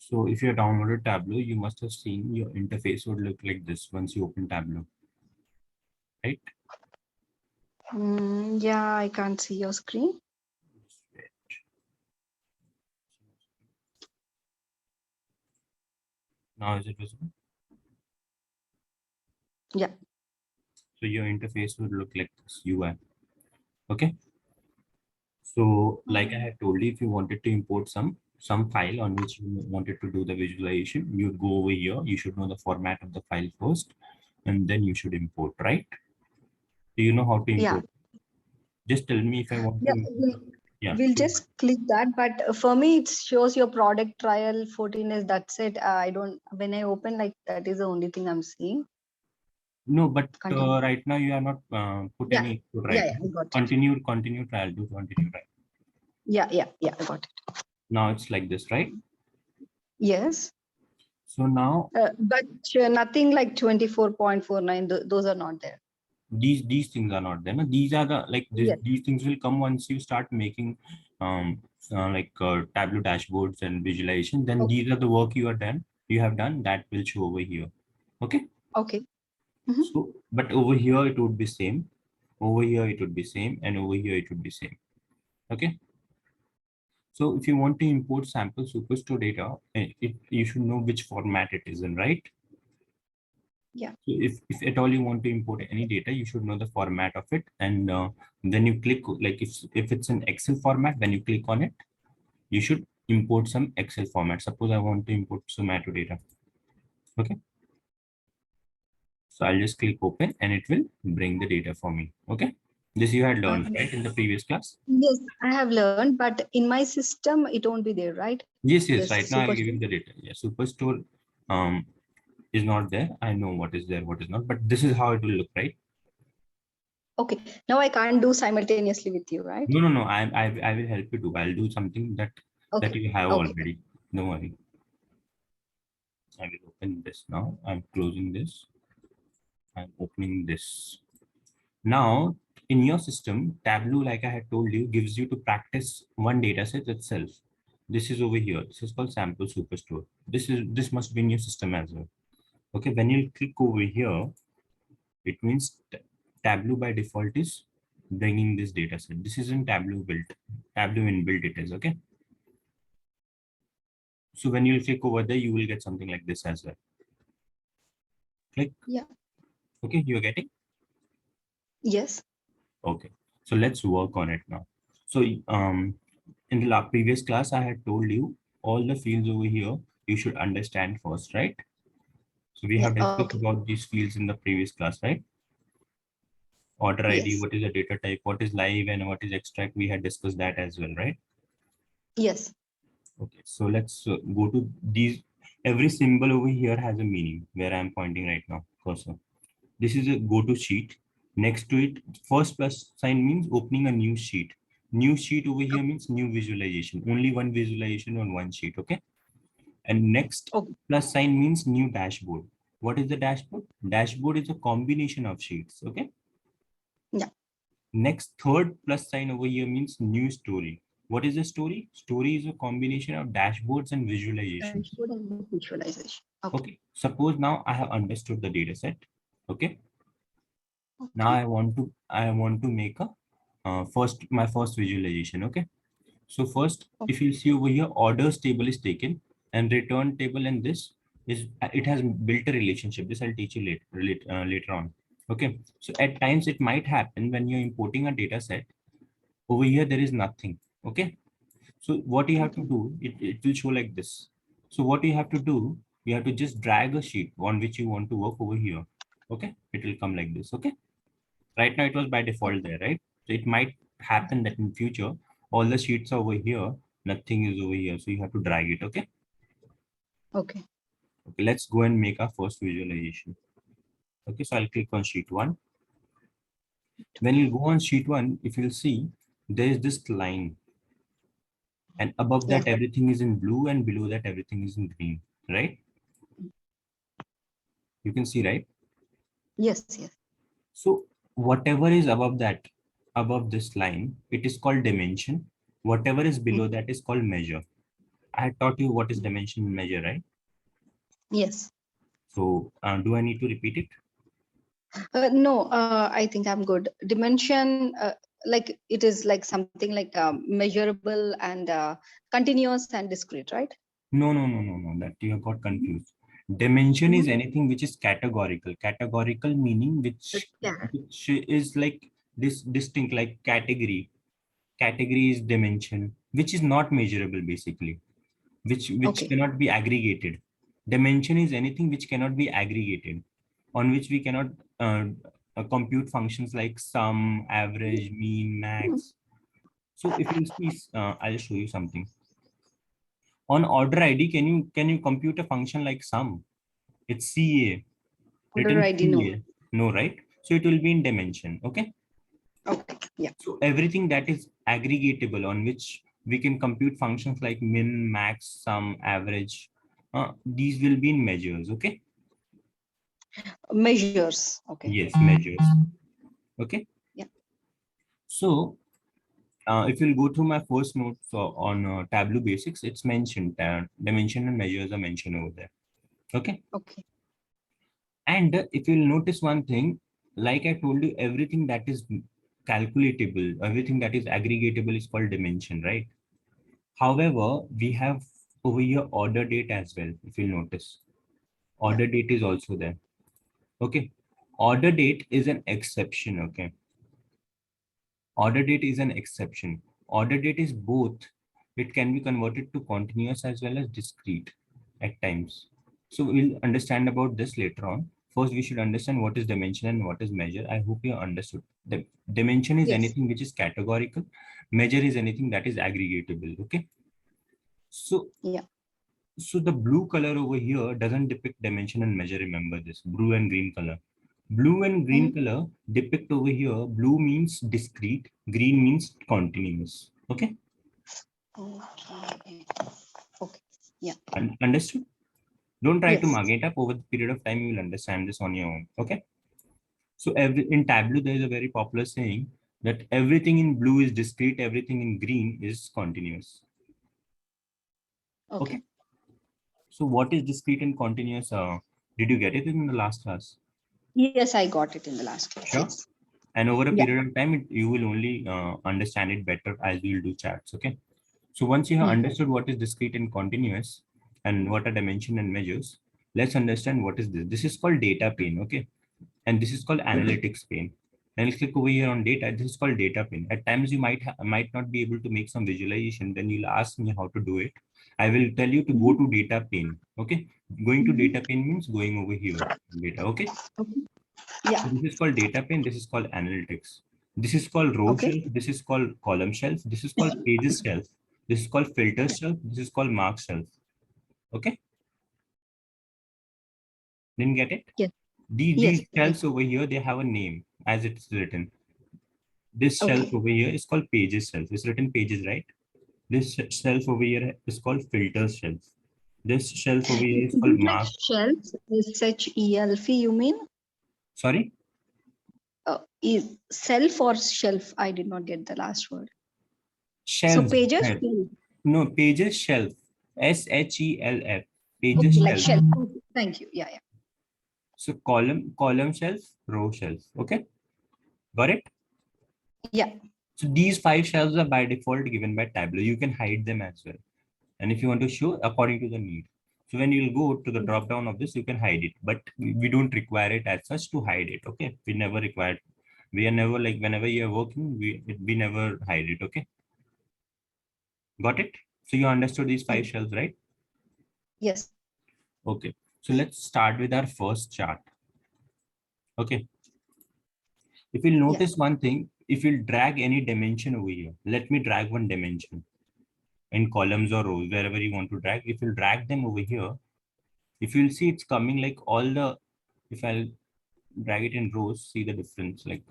So if you have downloaded Tableau, you must have seen your interface would look like this once you open Tableau, right? Yeah, I can't see your screen. Now is it visible? Yeah. So your interface would look like this UI. Okay. So like I had told you, if you wanted to import some file on which you wanted to do the visualization, you'd go over here. You should know the format of the file first, and then you should import, right? Do you know how to Yeah. import? Just tell me if I want to Yeah. import. Yeah. We'll Sure. just click that. But for me, it shows your product trial 14 is that's it. I don't, when I open, like, that is the only thing I'm seeing. No, but Continue. right now you have not put Yeah. any input Yeah. right Yeah. now. I got it. Continue trial, do continue trial. Yeah. Yeah. Yeah. I got it. Now it's like this, right? Yes. So now But nothing like 24.49. Those are not there. these things are not there. No? These are the like this, Yes. these things will come once you start making Tableau dashboards and visualization. Then Okay. these are the work you have done that will show over here. Okay. Okay. Mhm. So but over here it would be same. Over here it would be same, and over here it would be same. Okay. So if you want to import sample superstore data, you should know which format it is in, right? Yeah. So if at all you want to import any data, you should know the format of it. And then you click, like if it's an Excel format, when you click on it, you should import some Excel format. Suppose I want to import Zomato data. Okay. So I'll just click open and it will bring the data for me. Okay. This you had learned, right, in the previous class? Yes, I have learned, but in my system, it won't be there, right? Yes, yes. This Right now I'll give superstore. you the data. Yeah, Superstore is not there. I know what is there, what is not, but this is how it will look, right? Okay. Now I can't do simultaneously with you, right? No, no, no. I will help you do. I'll do something that Okay. you have Okay. already. Don't worry. I will open this now. I'm closing this. I'm opening this. Now, in your system, Tableau, like I had told you, gives you to practice one data set itself. This is over here. This is called sample superstore. This must be in your system as well. Okay, when you click over here, it means Tableau by default is bringing this data set. This is in Tableau built. Tableau inbuilt it is, okay? So when you click over there, you will get something like this as well. Click. Yeah. Okay, you're getting? Yes. Okay. So let's work on it now. So in the previous class, I had told you all the fields over here, you should understand first, right? So we Yeah. have discussed Okay. about these fields in the previous class, right? Order ID, Yes. what is a data type, what is live and what is extract. We had discussed that as well, right? Yes. Okay, so let's go to these. Every symbol over here has a meaning where I'm pointing right now, cursor. This is a go to sheet. Next to it, first plus sign means opening a new sheet. New sheet over here means new visualization. Only one visualization on one sheet, okay? And next Okay. plus sign means new dashboard. What is the dashboard? Dashboard is a combination of sheets, okay? Yeah. Next, third plus sign over here means new story. What is a story? Story is a combination of dashboards and visualizations. Dashboard and visualization. Okay. Okay, suppose now I have understood the data set. Okay, now Okay. I want to make a my first visualization. Okay, so first, if you see over here, orders table is taken and return table, and this is it has built a relationship. This I'll teach you later on. Okay, so at times it might happen when you're importing a data set. Over here there is nothing. Okay, so what you have to Okay. do, it will show like this. So what you have to do, you have to just drag a sheet on which you want to work over here. Okay, it will come like this. Okay, right now it was by default Okay. there, right? So it might happen that in future all the sheets are over here, nothing is over here, so you have to drag it. Okay, Okay. okay, let's go and make our first visualization. Okay, so I'll click on sheet 1. When you go on sheet 1, if you'll see, there is this line, and above Yeah. that everything is in blue and below that everything is in green, right? You can see, right? Yes. Yes. So whatever is above that, above this line, it is called dimension. Whatever is below that is called measure. I had taught you what is dimension and measure, right? Yes. So do I need to repeat it? No, I think I'm good. Dimension, like it is like something like measurable and continuous and discrete, right? No, no, no, no, no. That you have got confused. Dimension is Mhm. anything which is categorical. Categorical meaning Yeah. which is like this distinct, like category. Category is dimension, which is not measurable basically, which Okay. cannot be aggregated. Dimension is anything which cannot be aggregated, on which we cannot compute functions like sum, average, mean, max. So if you see, I'll show you something. On order ID, can you compute a function like sum? It's CA, Order written ID, no. CA. No, right? So it will be in dimension. Okay. Okay. Yeah. So everything that is aggregatable on which we can compute functions like min, max, sum, average, these will be in measures. Okay. Measures. Okay. Yes, measures. Okay. Yeah. So if you'll go through my first notes on Tableau basics, it's mentioned dimension and measures are mentioned over there. Okay. Okay. And if you'll notice one thing, like I told you, everything that is calculatable, everything that is aggregatable is called dimension, right? However, we have over here order date as well. If you'll notice, Yeah. order date is also there. Okay. Order date is an exception. Okay. Order date is an exception. Order date is both. It can be converted to continuous as well as discrete at times. So we'll understand about this later on. First, we should understand what is dimension and what is measure. I hope you understood. The dimension is Yes. anything which is categorical. Measure is anything that is aggregatable. Okay. So, Yeah. so the blue color over here doesn't depict dimension and measure. Remember this, blue and green color. Blue and green Mhm. color depict over here. Blue means discrete, green means continuous. Okay. Okay. Okay. Yeah. Understood? Don't try to Yes. mug it up. Over the period of time, you will understand this on your own. Okay. So in Tableau, there is a very popular saying that everything in blue is discrete, everything in green is continuous. Okay. Okay. So what is discrete and continuous? Did you get it in the last class? Yes, I got it in the last class. Sure. Yes. And over a Yeah. period of time, you will only understand it better as we'll do chats. Okay. So once you have Hmm. understood what is discrete and continuous and what are dimension and measures, let's understand what is this. This is called data pane. Okay. And this is called analytics pane. And let's click over here on data. This is called data pane. At times you might not be able to make some visualization. Then you'll ask me how to do it. I will tell you to go Mhm. to data pane. Okay. Going to Mhm. data pane means going over here. Data. Okay. Okay. Yeah. So this is called data pane. This is called analytics. This is called row Okay. shelf. This is called column shelf. This is called pages shelf. This is called filter shelf. This is called mark shelf. Okay. Didn't get it? Yes. Yes. These Yeah. shelves over here, they have a name as it's written. This shelf Okay. over here is called pages shelf. It's written pages, right? This shelf over here is called filter shelf. This shelf over here is Is called it like mark. shelf? SHELF, you mean? Sorry, Is self or shelf? I did not get the last word. So shelves. pages? No, pages shelf. SHELF. Pages Okay, like shelf. shelf. Okay, thank you. Yeah, yeah. So column shelf, row shelf. Okay, got it? Yeah. So these five shelves are by default given by Tableau. You can hide them as well. And if you want to show according to the need. So when you'll go to the drop down of this, you can hide it, but we don't require it as such to hide it. Okay. We never require, we are never like whenever you're working, we never hide it. Okay. Got it? So you understood these five Mm. shelves, right? Yes. Okay. So let's start with our first chart. Okay. If you'll Yeah. notice one thing, if you'll drag any dimension over here, let me drag one dimension in columns or rows, wherever you want to drag. If you'll drag them over here, if you'll see it's coming like all the, if I'll drag it in rows, see the difference. Like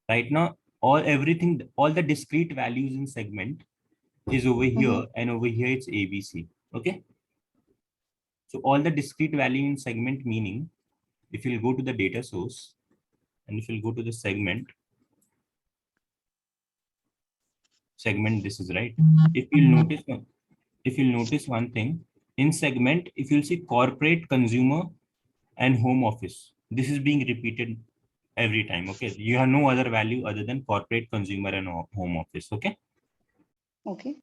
right now, all the discrete values in segment is over Mhm. here, and over here it's ABC. Okay. So all the discrete value in segment, meaning if you'll go to the data source and if you'll go to the segment, this is right. If you'll notice, if you'll notice one thing, in segment, if you'll see corporate, consumer, and home office, this is being repeated every time. Okay, you have no other value other than corporate, consumer, and home office. Okay, Okay.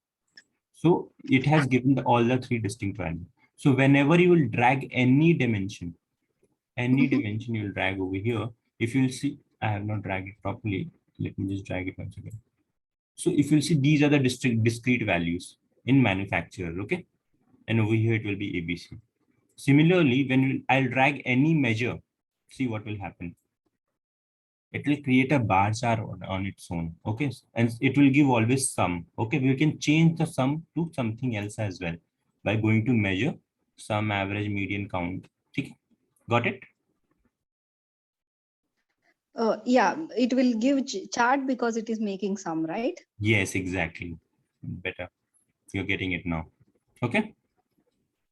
so it has given all the three distinct values. So whenever you will drag any Mhm. dimension you will drag over here, if you'll see, I have not dragged it properly. Let me just drag it once again. So if you'll see, these are the discrete values in manufacturer. Okay, and over here it will be ABC. Similarly, when I'll drag any measure, see what will happen. It will create a bar chart on its own. Okay, and it will give always sum. Okay, we can change the sum to something else as well by going to measure, sum, average, median, count. Okay, got it? Yeah, it will give chart because it is making some, right? Yes, exactly. Better. You're getting it now. Okay.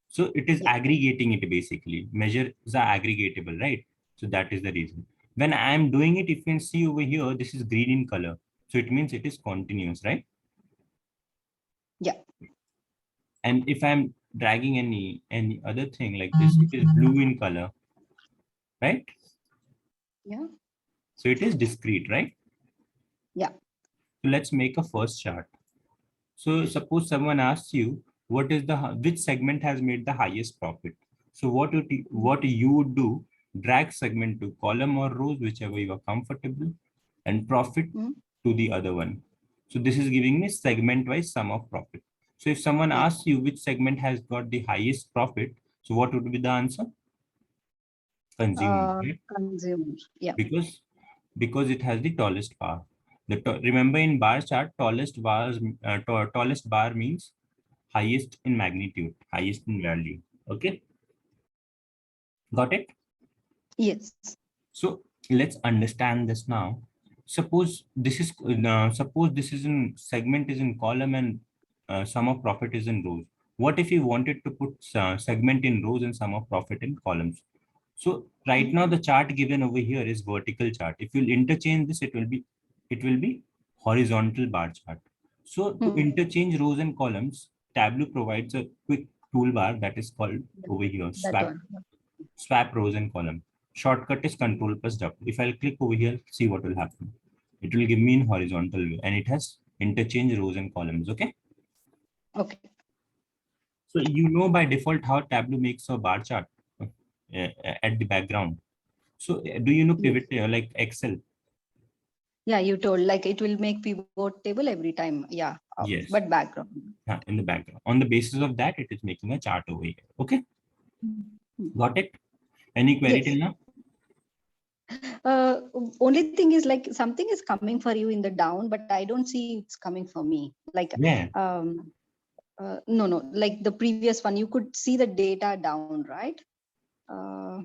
So it is Yeah. aggregating it basically. Measures are aggregatable, right? So that is the reason. When I am doing it, if you can see over here, this is green in color. So it means it is continuous, right? Yeah. And if I'm dragging any other thing like this, it is blue in color, right? Yeah. So it is discrete, right? Yeah. So let's make a first chart. So suppose someone asks you, what is the which segment has made the highest profit? So what you would do, drag segment to column or rows, whichever you are comfortable, and profit Mm. to the other one. So this is giving me segment wise sum of profit. So if someone Yeah. asks you which segment has got the highest profit, so what would be the answer? Consumer, right? Consumer. Yeah. Because it has the tallest bar. Remember in bar chart, tallest bar means highest in magnitude, highest in value. Okay, got it? Yes. So let's understand this now. Suppose this is in segment is in column and sum of profit is in rows. What if you wanted to put segment in rows and sum of profit in columns? So right Mm. now the chart given over here is vertical chart. If you'll interchange this, it will be horizontal bar chart. So to Mm. interchange rows and columns, Tableau provides a quick toolbar that is called over here That one. swap rows and column. Shortcut is Control plus W. If I'll click over here, see what will happen. It will give me in horizontal view and it has interchange rows and columns. Okay. Okay. So you know by default how Tableau makes a bar chart at the background. So do you know Yes. pivot like Excel? Yeah, you told like it will make pivot table every time. Yeah. Yes. But background. In the background. On the basis of that, it is making a chart over here. Okay. Mm. Got it? Any query Yes. till now? Uh, Only thing is like something is coming for you in the down, but I don't see it's coming for me. Like Yeah. no, like the previous one, you could see the data down, right? Uh,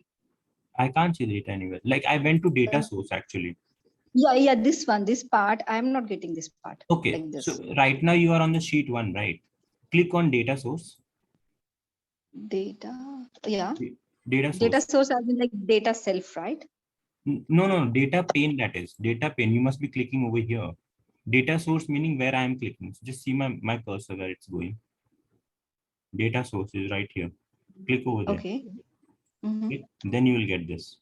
I can't see data anywhere. Like I went to data uh, source actually. yeah, this one, this part, I'm not getting this part Okay. like So this. right now you are on the sheet one, right? Click on data source. Data, yeah. Data Data source. source as in like data self, right? No, data pane, that is. Data pane. You must be clicking over here. Data source meaning where I am clicking. So just see my cursor where it's going. Data source is right here. Click over there. Okay. Mhm. Okay? Then you will get this.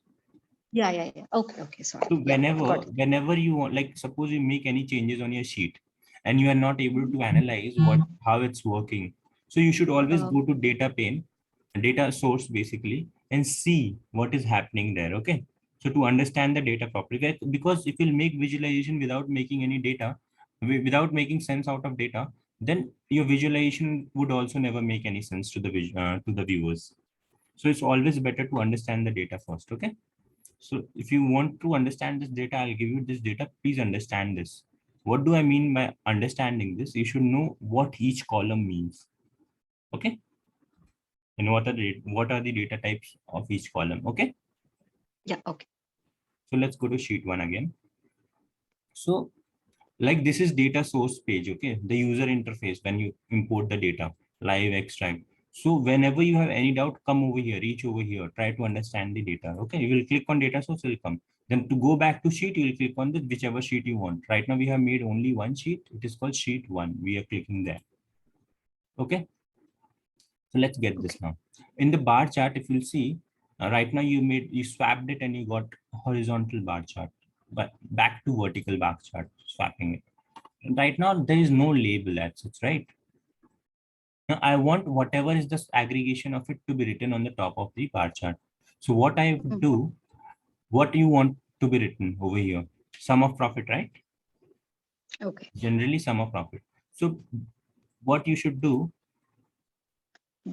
Yeah. Okay, sorry. So Yeah, got it. whenever you want, like suppose you make any changes on your sheet and you are not able to Mhm. analyze how it's working. So you should always Uh, go to data pane, data source basically, and see what is happening there. Okay. So to understand the data properly, because if you'll make visualization without making any data, without making sense out of data, then your visualization would also never make any sense to the viewers. So it's always better to understand the data first. Okay. So if you want to understand this data, I'll give you this data. Please understand this. What do I mean by understanding this? You should know what each column means. Okay. And what are the data types of each column? Okay. yeah, okay. So let's go to sheet one again. So like this is data source page. Okay. The user interface when you import the data, live extract. So whenever you have any doubt, come over here, reach over here, try to understand the data. Okay. You will click on data source, it will come. Then to go back to sheet, you will click on the whichever sheet you want. Right now we have made only one sheet. It is called sheet one. We are clicking there. Okay. So let's get this now. In the bar chart, if you'll see, right now you swapped it and you got horizontal bar chart, but back to vertical bar chart, swapping it. Right now, there is no label as such, right? Now I want whatever is the aggregation of it to be written on the top of the bar chart. So what I would do, what you want to be written over here? Sum of profit, right? Okay. Generally sum of profit. So what you should do,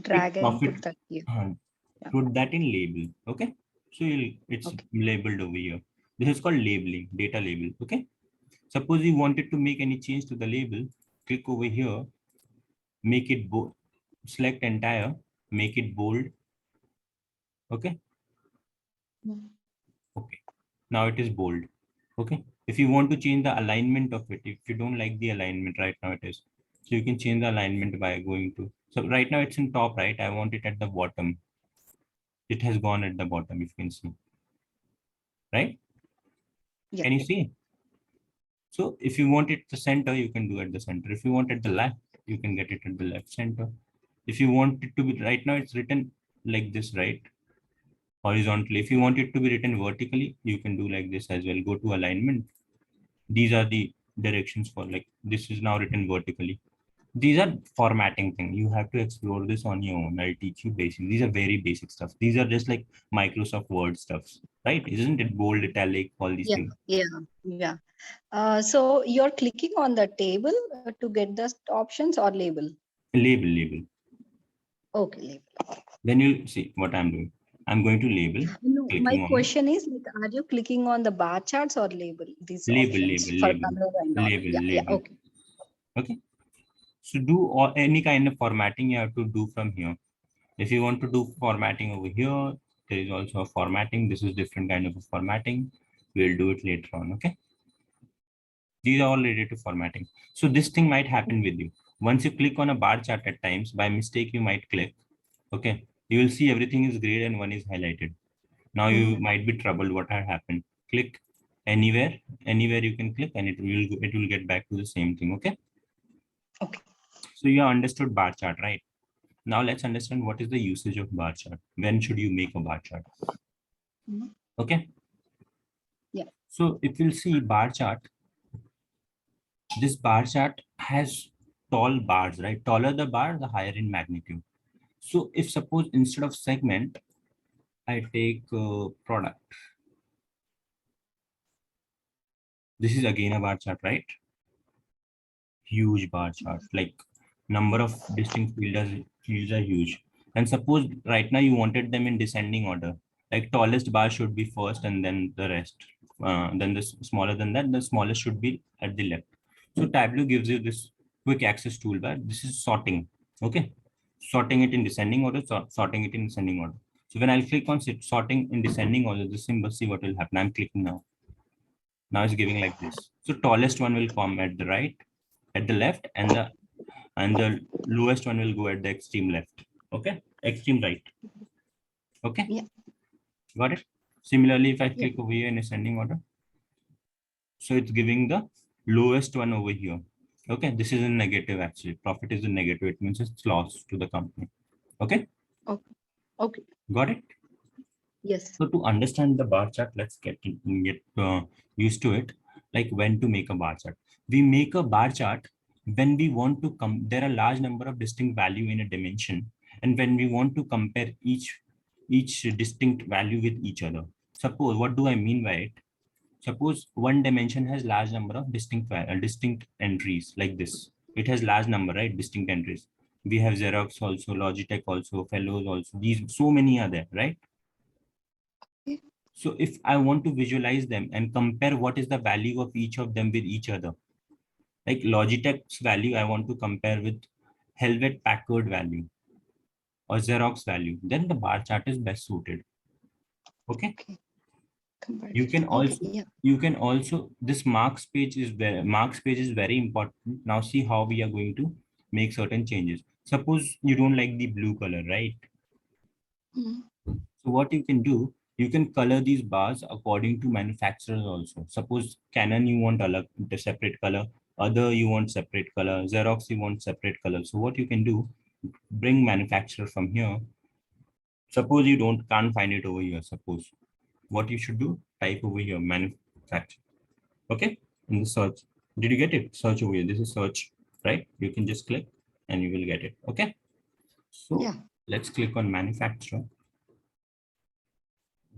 Drag and profit, put that here. Yeah. put that in label. Okay. So it's Okay. labeled over here. This is called labeling, data label. Okay. Suppose you wanted to make any change to the label, click over here, make it bold, select entire, make it bold. Okay. Okay. Now it is bold. Okay. If you want to change the alignment of it, if you don't like the alignment right now it is, so you can change the alignment by going to, so right now it's in top right. I want it at the bottom. It has gone at the bottom, if you can see, right? Yeah. Can you see? So if you want it the center, you can do at the center. If you want it the left, you can get it at the left center. If you want it to be, right now it's written like this, right? Horizontally. If you want it to be written vertically, you can do like this as well. Go to alignment. These are the directions for, like, this is now written vertically. These are formatting thing. You have to explore this on your own. I'll teach you basic. These are very basic stuff. These are just like Microsoft Word stuffs, right? Isn't it? Bold, italic, all these Yeah. things. Yeah. So you're clicking on the table to get the options or label? Label. Okay, label. Then you'll see what I'm doing. I'm going to label, No, my clicking on it. question is, like, are you clicking on the bar charts or label these options for color and all? Yeah. Label. Okay. Okay. So do any kind of formatting you have to do from here. If you want to do formatting over here, there is also a formatting. This is different kind of a formatting. We'll do it later on. Okay. These are all related to formatting. So this thing might happen with you. Once you click on a bar chart at times, by mistake, you might click. Okay. You will see everything is grayed and one is highlighted. Now you might be troubled. What had happened? Click anywhere you can click, and it will get back to the same thing. Okay. Okay. So you have understood bar chart, right? Now let's understand what is the usage of bar chart. When should you make a bar chart? Okay. Yeah. So if you'll see bar chart, this bar chart has tall bars, right? Taller the bar, the higher in magnitude. So if suppose instead of segment, I take product. This is again a bar chart, right? Huge bar chart, like number of distinct fields are huge. And suppose right now you wanted them in descending order, like tallest bar should be first and then the rest. Then the smaller than that, the smallest should be at the left. So Tableau gives you this quick access toolbar. This is sorting. Okay. Sorting it in descending order, sorting it in descending order. So when I'll click on sorting in descending order, the symbol, see what will happen. I'm clicking now. Now it's giving like this. So tallest one will come at the right, at the left, and the lowest one will go at the extreme left. Okay, extreme right. Okay, Yeah. got it. Similarly, if I Yeah. click over here in ascending order, so it's giving the lowest one over here. Okay, this is a negative actually. Profit is a negative. It means it's loss to the company. Okay. Okay. Okay. Got it. Yes. So to understand the bar chart, let's get used to it. Like when to make a bar chart. We make a bar chart when we want to come. There are large number of distinct value in a dimension, and when we want to compare each distinct value with each other. Suppose, what do I mean by it? Suppose one dimension has large number of distinct entries like this. It has large number, right? Distinct entries. We have Xerox also, Logitech also, Fellows also. These so many are there, right? So if I want to visualize them and compare what is the value of each of them with each other, like Logitech's value, I want to compare with Helvet Packard value or Xerox value, then the bar chart is best suited. Okay. Okay. You can Okay. also, Yeah. this marks page is very important. Now see how we are going to make certain changes. Suppose you don't like the blue color, right? So what you can do, you can color these bars according to manufacturers also. Suppose Canon you want the separate color, other you want separate color, Xerox you want separate color. So what you can do, bring manufacturer from here. Suppose you can't find it over here. Suppose what you should do, type over here manufacturer. Okay, in the search. Did you get it? Search over here. This is search, right? You can just click and you will get it. Okay. So Yeah. let's click on manufacturer.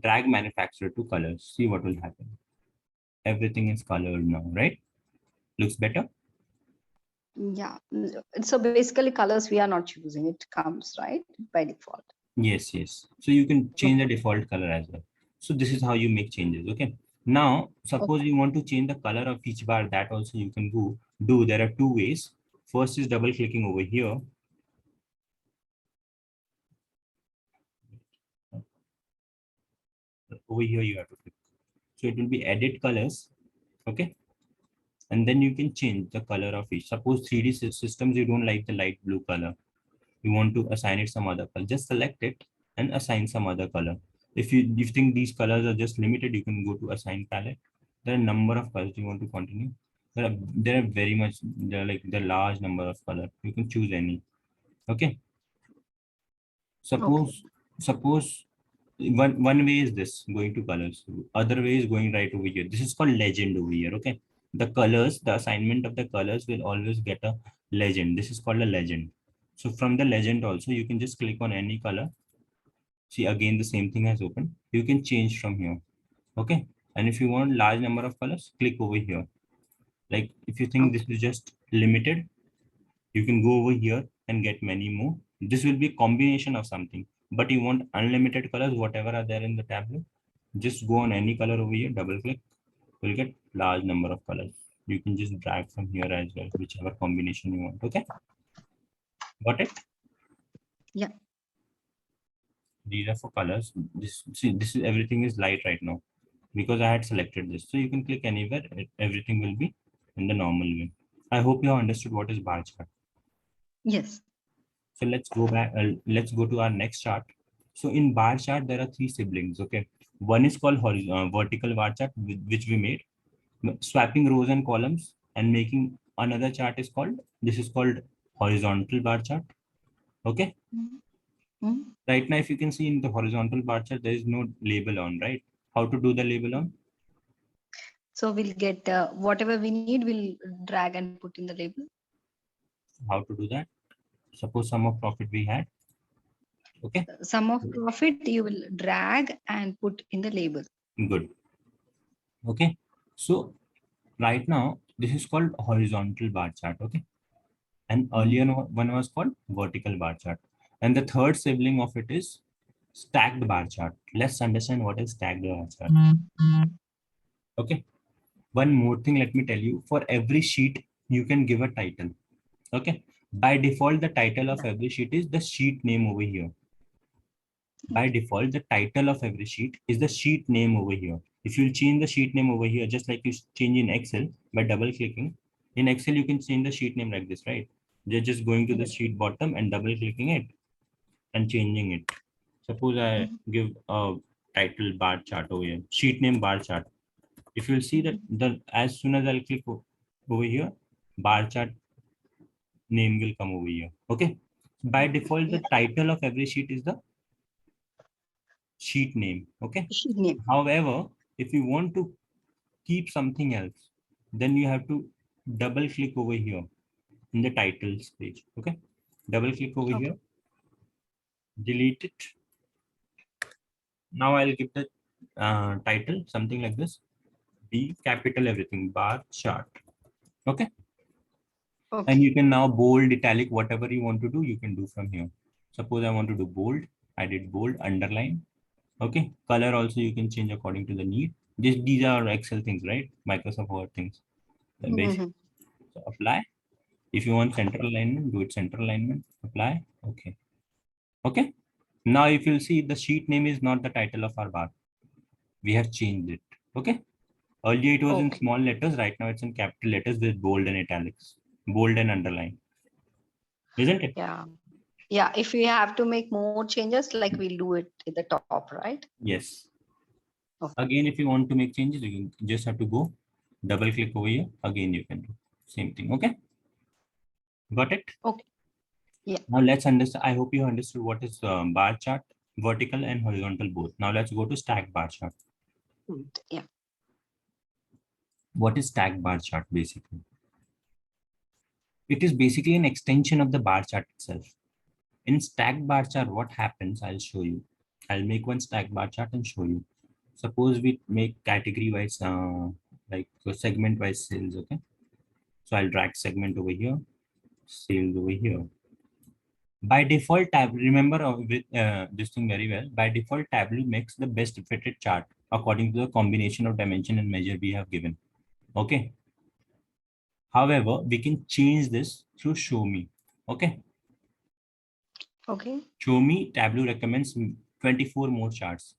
Drag manufacturer to colors. See what will happen. Everything is colored now, right? Looks better. Yeah. So basically colors we are not choosing. It comes, right, by default. Yes, yes. So you can change the default color as well. So this is how you make changes. Okay. Now, suppose Okay. you want to change the color of each bar, that also you can do. There are two ways. First is double clicking over here. Over here you have to click. So it will be edit colors. Okay. And then you can change the color of each. Suppose 3D systems, you don't like the light blue color. You want to assign it some other color. Just select it and assign some other color. If you think these colors are just limited, you can go to assign palette. There are a number of colors you want to continue. There are very much, there are like the large number of color. You can choose any. Okay. Okay. Suppose one way is this, going to colors. Other way is going right over here. This is called legend over here. Okay. The colors, the assignment of the colors will always get a legend. This is called a legend. So from the legend also, you can just click on any color. See, again, the same thing has opened. You can change from here. Okay. And if you want large number of colors, click over here. Like if you think this Okay. is just limited, you can go over here and get many more. This will be a combination of something, but you want unlimited colors, whatever are there in the tableau. Just go on any color over here, double click, you'll get large number of colors. You can just drag from here as well, whichever combination you want. Okay. Got it? Yeah. These are for colors. This is everything is light right now because I had selected this. So you can click anywhere, everything will be in the normal way. I hope you have understood what is bar chart. Yes. So let's go back, let's go to our next chart. So in bar chart, there are three siblings. Okay. One is called vertical bar chart, which we made. Swapping rows and columns and making another chart is called, this is called horizontal bar chart. Okay. Mm-hmm. Right now, if you can see in the horizontal bar chart, there is no label on, right? How to do the label on? So we'll get whatever we need, we'll drag and put in the label. How to do that? Suppose sum of profit we had. Okay. Sum of profit you will drag and put in the label. Good. Okay. So right now, this is called horizontal bar chart. Okay. And earlier one was called vertical bar chart. And the third sibling of it is stacked bar chart. Let's understand what is stacked bar chart. Okay. One more thing, let me tell you, for every sheet, you can give a title. Okay. By default, the title of every sheet is the sheet name over here. By default, the title of every sheet is the sheet name over here. If you change the sheet name over here, just like you change in Excel by double clicking, in Excel, you can change the sheet name like this, right? You're just going to the sheet bottom and double clicking it and changing it. Suppose I give a title bar chart over here, sheet name bar chart. If you'll see that as soon as I'll click over here, bar chart name will come over here. Okay. By default, the Yeah. title of every sheet is the sheet name. Okay. Sheet name. However, if you want to keep something else, then you have to double click over here in the titles page. Okay. Double click over Okay. here, delete it. Now I'll give the title something like this. B capital everything bar chart. Okay. Okay. And you can now bold, italic, whatever you want to do, you can do from here. Suppose I want to do bold, I did bold, underline. Okay. Color also you can change according to the need. These are Excel things, right? Microsoft Word things. The basic. So apply. If you want center alignment, do it center alignment. Apply. Okay. Okay. Now if you'll see, the sheet name is not the title of our bar. We have changed it. Okay. Earlier it was in Okay. small letters. Right now it's in capital letters with bold and italics, bold and underline. Isn't it? Yeah. Yeah. If we have to make more changes, like we'll do it at the top, right? Yes. Okay. Again, if you want to make changes, you just have to go double click over here. Again, you can do same thing. Okay. Got it? Okay. Yeah. Now let's understand. I hope you understood what is bar chart, vertical and horizontal both. Now let's go to stack bar chart. Yeah. What is stack bar chart basically? It is basically an extension of the bar chart itself. In stack bar chart, what happens? I'll show you. I'll make one stack bar chart and show you. Suppose we make category wise, like segment wise sales. Okay. So I'll drag segment over here, sales over here. By default, remember with this thing very well. By default, Tableau makes the best fitted chart according to the combination of dimension and measure we have given. Okay. However, we can change this through show me. Okay. Okay. Show me Tableau recommends 24 more charts.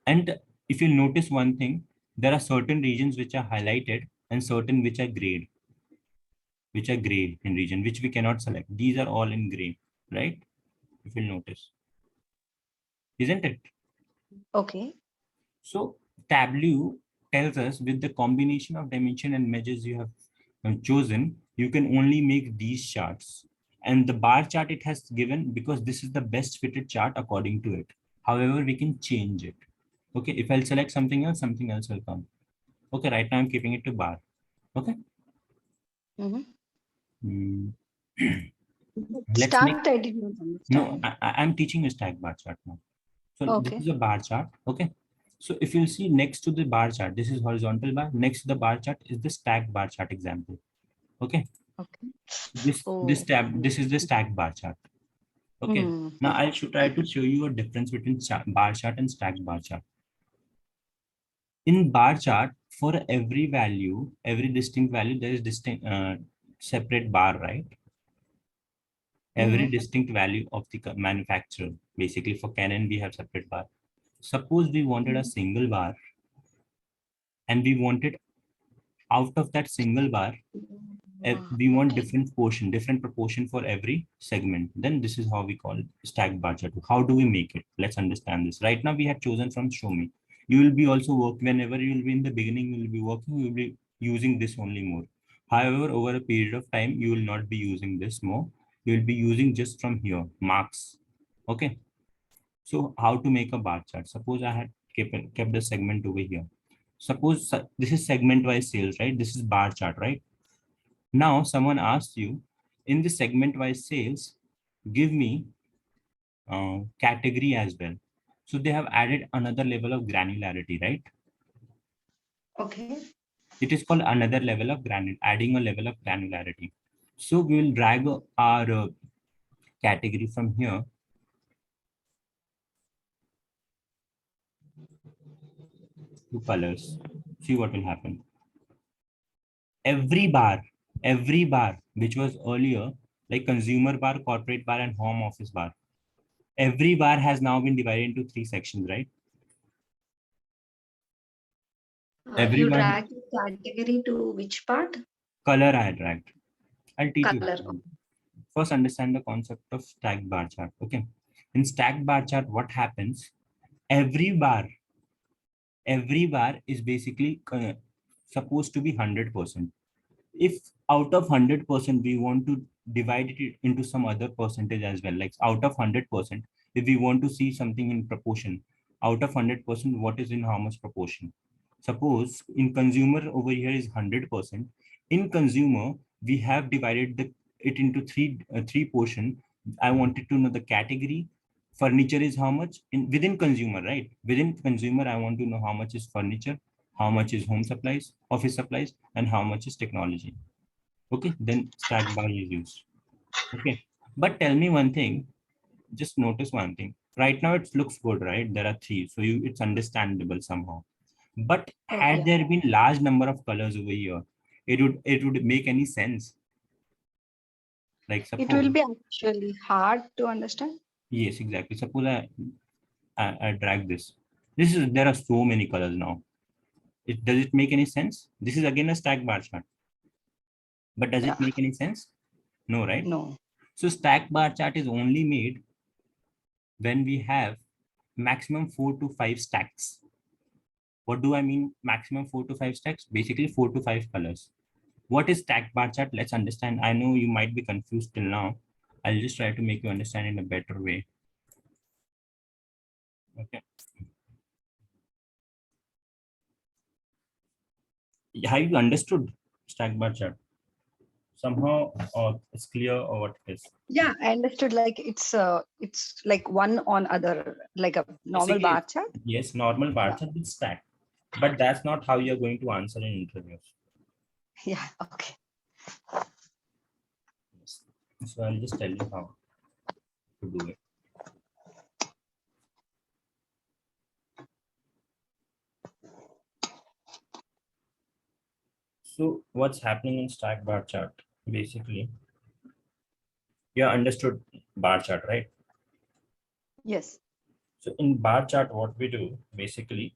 And if you notice one thing, there are certain regions which are highlighted and certain which are gray in region, which we cannot select. These are all in gray, right? If you'll notice, isn't it? Okay. So Tableau tells us with the combination of dimension and measures you have chosen, you can only make these charts. And the bar chart it has given because this is the best fitted chart according to it. However, we can change it. Okay, if I'll select something else will come. Okay, right now I'm keeping it to bar. Okay. Mm. Let's make, Start, I did not no, understand. I'm teaching you stack bar chart now. So this Okay. is a bar chart. Okay. So if you'll see next to the bar chart, this is horizontal bar. Next to the bar chart is the stack bar chart example. Okay. Okay. This Oh. tab, this is the stack bar chart. Okay. Now I should try to show you a difference between bar chart and stack bar chart. In bar chart, for every value, every distinct value, there is distinct separate bar, right? Every distinct value of the manufacturer. Basically, for Canon, we have separate bar. Suppose we wanted a single bar, and we wanted out of that single bar, we want Okay. different proportion for every segment. Then this is how we call stack bar chart. How do we make it? Let's understand this. Right now we have chosen from show me. You will be also work whenever you will be in the beginning, you will be working, you will be using this only more. However, over a period of time, you will not be using this more. You will be using just from here, marks. Okay. So how to make a bar chart? Suppose I had kept the segment over here. Suppose this is segment wise sales, right? This is bar chart, right? Now someone asks you in the segment wise sales, give me category as well. So they have added another level of granularity, right? Okay. It is called another level of adding a level of granularity. So we will drag our category from here to colors. See what will happen. Every bar, which was earlier like consumer bar, corporate bar, and home office bar, every bar has now been divided into 3 sections, right? You Everyone drag the category to which part? color I dragged. I'll teach you. Color. First, understand the concept of stacked bar chart. Okay. In stacked bar chart, what happens? Every bar is basically supposed to be 100%. If out of 100% we want to divide it into some other percentage as well, like out of 100%, if we want to see something in proportion, out of 100%, what is in how much proportion? Suppose in consumer over here is 100%. In consumer, we have divided it into three portion. I wanted to know the category. Furniture is how much within consumer, right? Within consumer, I want to know how much is furniture, how much is home supplies, office supplies, and how much is technology. Okay, then stack bar is used. Okay, but tell me one thing. Just notice one thing. Right now, it looks good, right? There are three, so it's understandable somehow. But Oh, had yeah. there been large number of colors over here, it would make any sense. Like It will suppose, be actually hard to understand. yes, exactly. Suppose I drag this. There are so many colors now. Does it make any sense? This is again a stack bar chart. But does Yeah. it make any sense? No, right? No. So stack bar chart is only made when we have maximum 4 to 5 stacks. What do I mean maximum 4 to 5 stacks? Basically 4 to 5 colors. What is stack bar chart? Let's understand. I know you might be confused till now. I'll just try to make you understand in a better way. Okay. Have you understood stack bar chart? Somehow, or it's clear or what it is? Yeah, I understood. Like it's like one on other, like a normal Basically, bar chart. yes, normal bar Yeah. chart with stack, but that's not how you're going to answer in interviews. Yeah. Okay. Yes. So I'll just tell you how to do it. So what's happening in stack bar chart? Basically, you understood bar chart, right? Yes. So in bar chart, what we do basically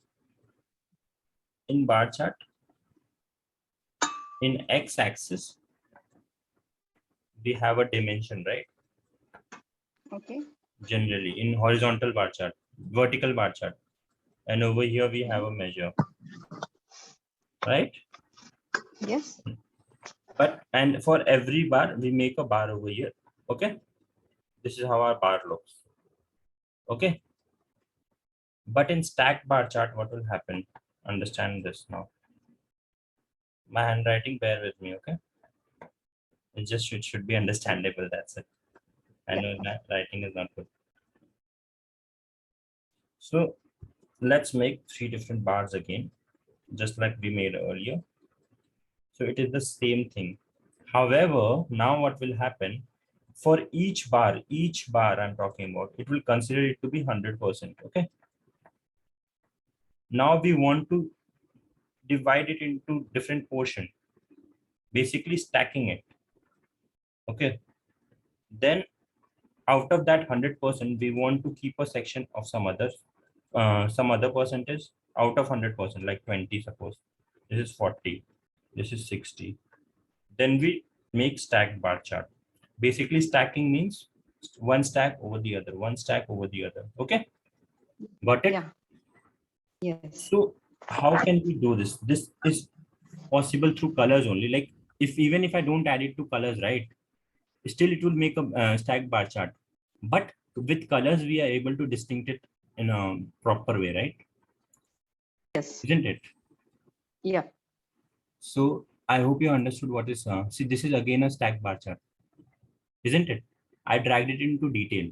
in bar chart, in x-axis, we have a dimension, right? Okay. Generally in horizontal bar chart, vertical bar chart, and over here we have a measure, right? Yes. But and for every bar, we make a bar over here. Okay, this is how our bar looks. Okay, but in stacked bar chart, what will happen? Understand this now. My handwriting, bear with me. Okay, it should be understandable. That's it. I Yeah. know that writing is not good. So let's make 3 different bars again, just like we made earlier. So it is the same thing. However, now what will happen for each bar I'm talking about, it will consider it to be 100%. Okay. Now we want to divide it into different portion, basically stacking it. Okay. Then out of that 100%, we want to keep a section of some other percentage out of 100%, like 20, suppose. This is 40. This is 60. Then we make stacked bar chart. Basically, stacking means one stack over the other, one stack over the other. Okay, got it? Yeah. Yes. So how can we do this? This is possible through colors only. Like if even if I don't add it to colors, right? Still it will make a stacked bar chart. But with colors, we are able to distinct it in a proper way, right? Yes. Isn't it? Yeah. So I hope you understood what is. See, this is again a stacked bar chart, isn't it? I dragged it into detail.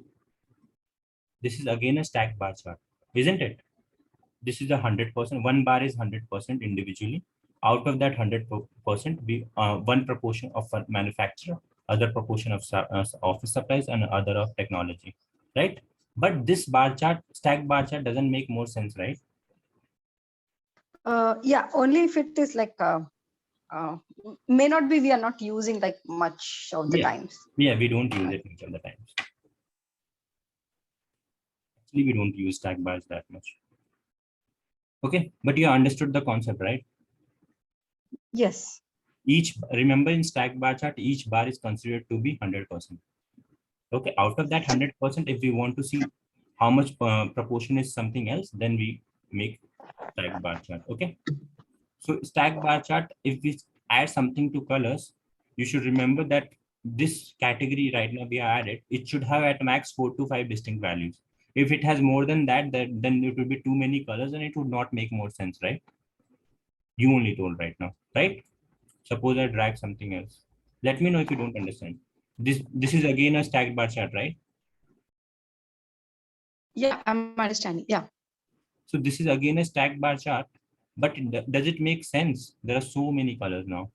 This is again a stacked bar chart, isn't it? This is 100%. One bar is 100% individually. Out of that 100%, we one proportion of a manufacturer, other proportion of office supplies, and other of technology, right? But this bar chart, stack bar chart, doesn't make more sense, right? Yeah. Only if it is like uh, may not be, we are not using like much of the Yeah, times. yeah, we don't use it much of the times. Actually, we don't use stack bars that much. Okay, but you understood the concept, right? Yes. Remember in stack bar chart, each bar is considered to be 100%. Okay, out of that 100%, if we want to see how much proportion is something else, then we make stack bar chart. Okay, so stack bar chart, if we add something to colors, you should remember that this category right now we are added, it should have at max 4 to 5 distinct values. If it has more than that, then it will be too many colors and it would not make more sense, right? You only told right now, right? Suppose I drag something else. Let me know if you don't understand. This is again a stacked bar chart, right? Yeah. I'm understanding. Yeah. So this is again a stacked bar chart, but does it make sense? There are so many colors now,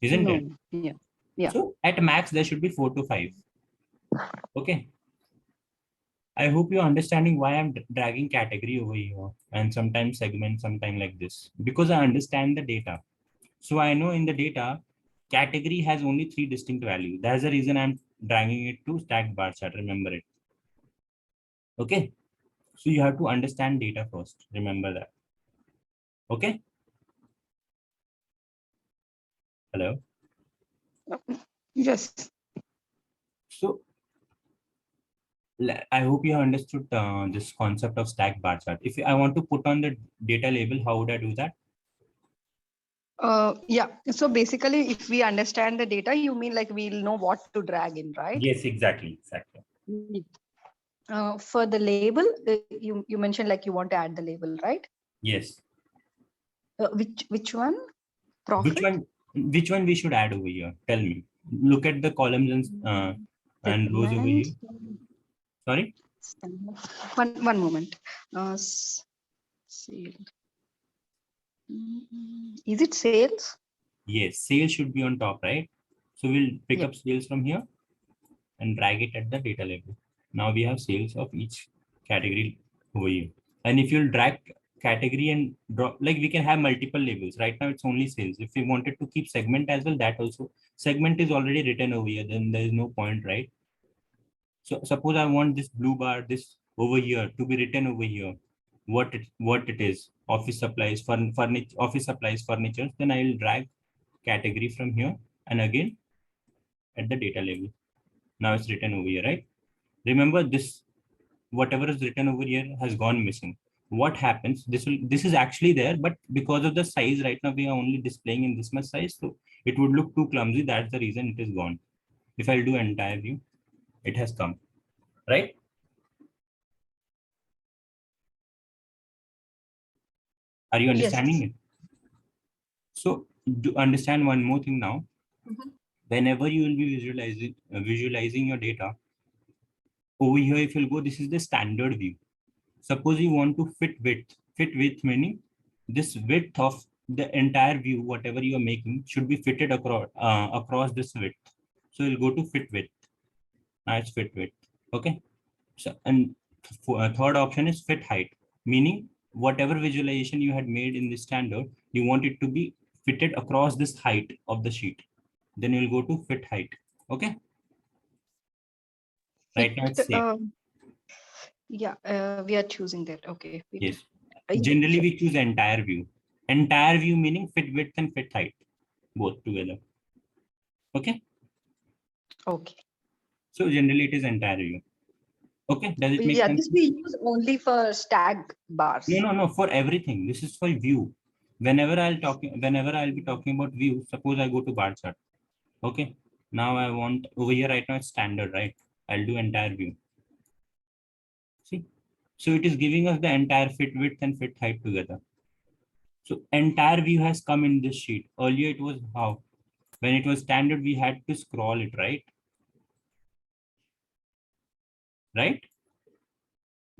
isn't it? No. Yeah. Yeah. So at max, there should be 4 to 5. Okay. I hope you're understanding why I'm dragging category over here and sometimes segment, sometime like this, because I understand the data. So I know in the data, category has only 3 distinct values. That's the reason I'm dragging it to stacked bar chart. Remember it. Okay. So you have to understand data first. Remember that. Okay. Hello. Yes. So I hope you have understood this concept of stack bar chart. If I want to put on the data label, how would I do that? Yeah. So basically, if we understand the data, you mean like we'll know what to drag in, right? Yes, exactly. Mm. For the label, you mentioned like you want to add the label, right? Yes. Which one? Which Profit? one? Which one we should add over here? Tell me. Look at the columns and rows over Segment. here. Sorry. One moment. Sale. Is it sales? Yes, sales should be on top, right? So we'll pick Yeah. up sales from here and drag it at the data level. Now we have sales of each category over here. And if you'll drag category and drop, like we can have multiple labels. Right now it's only sales. If we wanted to keep segment as well, that also segment is already written over here, then there is no point, right? So suppose I want this blue bar, this over here to be written over here, what it is, office supplies, furniture, office supplies, furniture, then I will drag category from here and again at the data level. Now it's written over here, right? Remember this, whatever is written over here has gone missing. What happens? This is actually there, but because of the size right now we are only displaying in this much size, so it would look too clumsy. That's the reason it is gone. If I'll do entire view, it has come, right? Are you understanding Yes. it? So to understand one more thing now, Mhm. whenever you will be visualizing your data over here, if you'll go, this is the standard view. Suppose you want to fit width meaning this width of the entire view, whatever you are making should be fitted across this width. So you'll go to fit width. Now it's fit width. Okay. So, and third option is fit height, meaning whatever visualization you had made in the standard, you want it to be fitted across this height of the sheet. Then you'll go to fit height. Okay. Right now it's Fit. safe. Yeah. We are choosing that. Okay. Fit. Yes. Yeah, Generally, sure. we choose entire view. Entire view meaning fit width and fit height, both together. Okay. Okay. So generally, it is entire view. Okay. Does it make Yeah, sense? this we use only for stack No, bars. no, no. For everything, this is for view. Whenever I'll be talking about view, suppose I go to bar chart. Okay. Now I want over here right now it's standard, right? I'll do entire view. See. So it is giving us the entire fit width and fit height together. So entire view has come in this sheet. Earlier it was how? When it was standard, we had to scroll it, right? Right?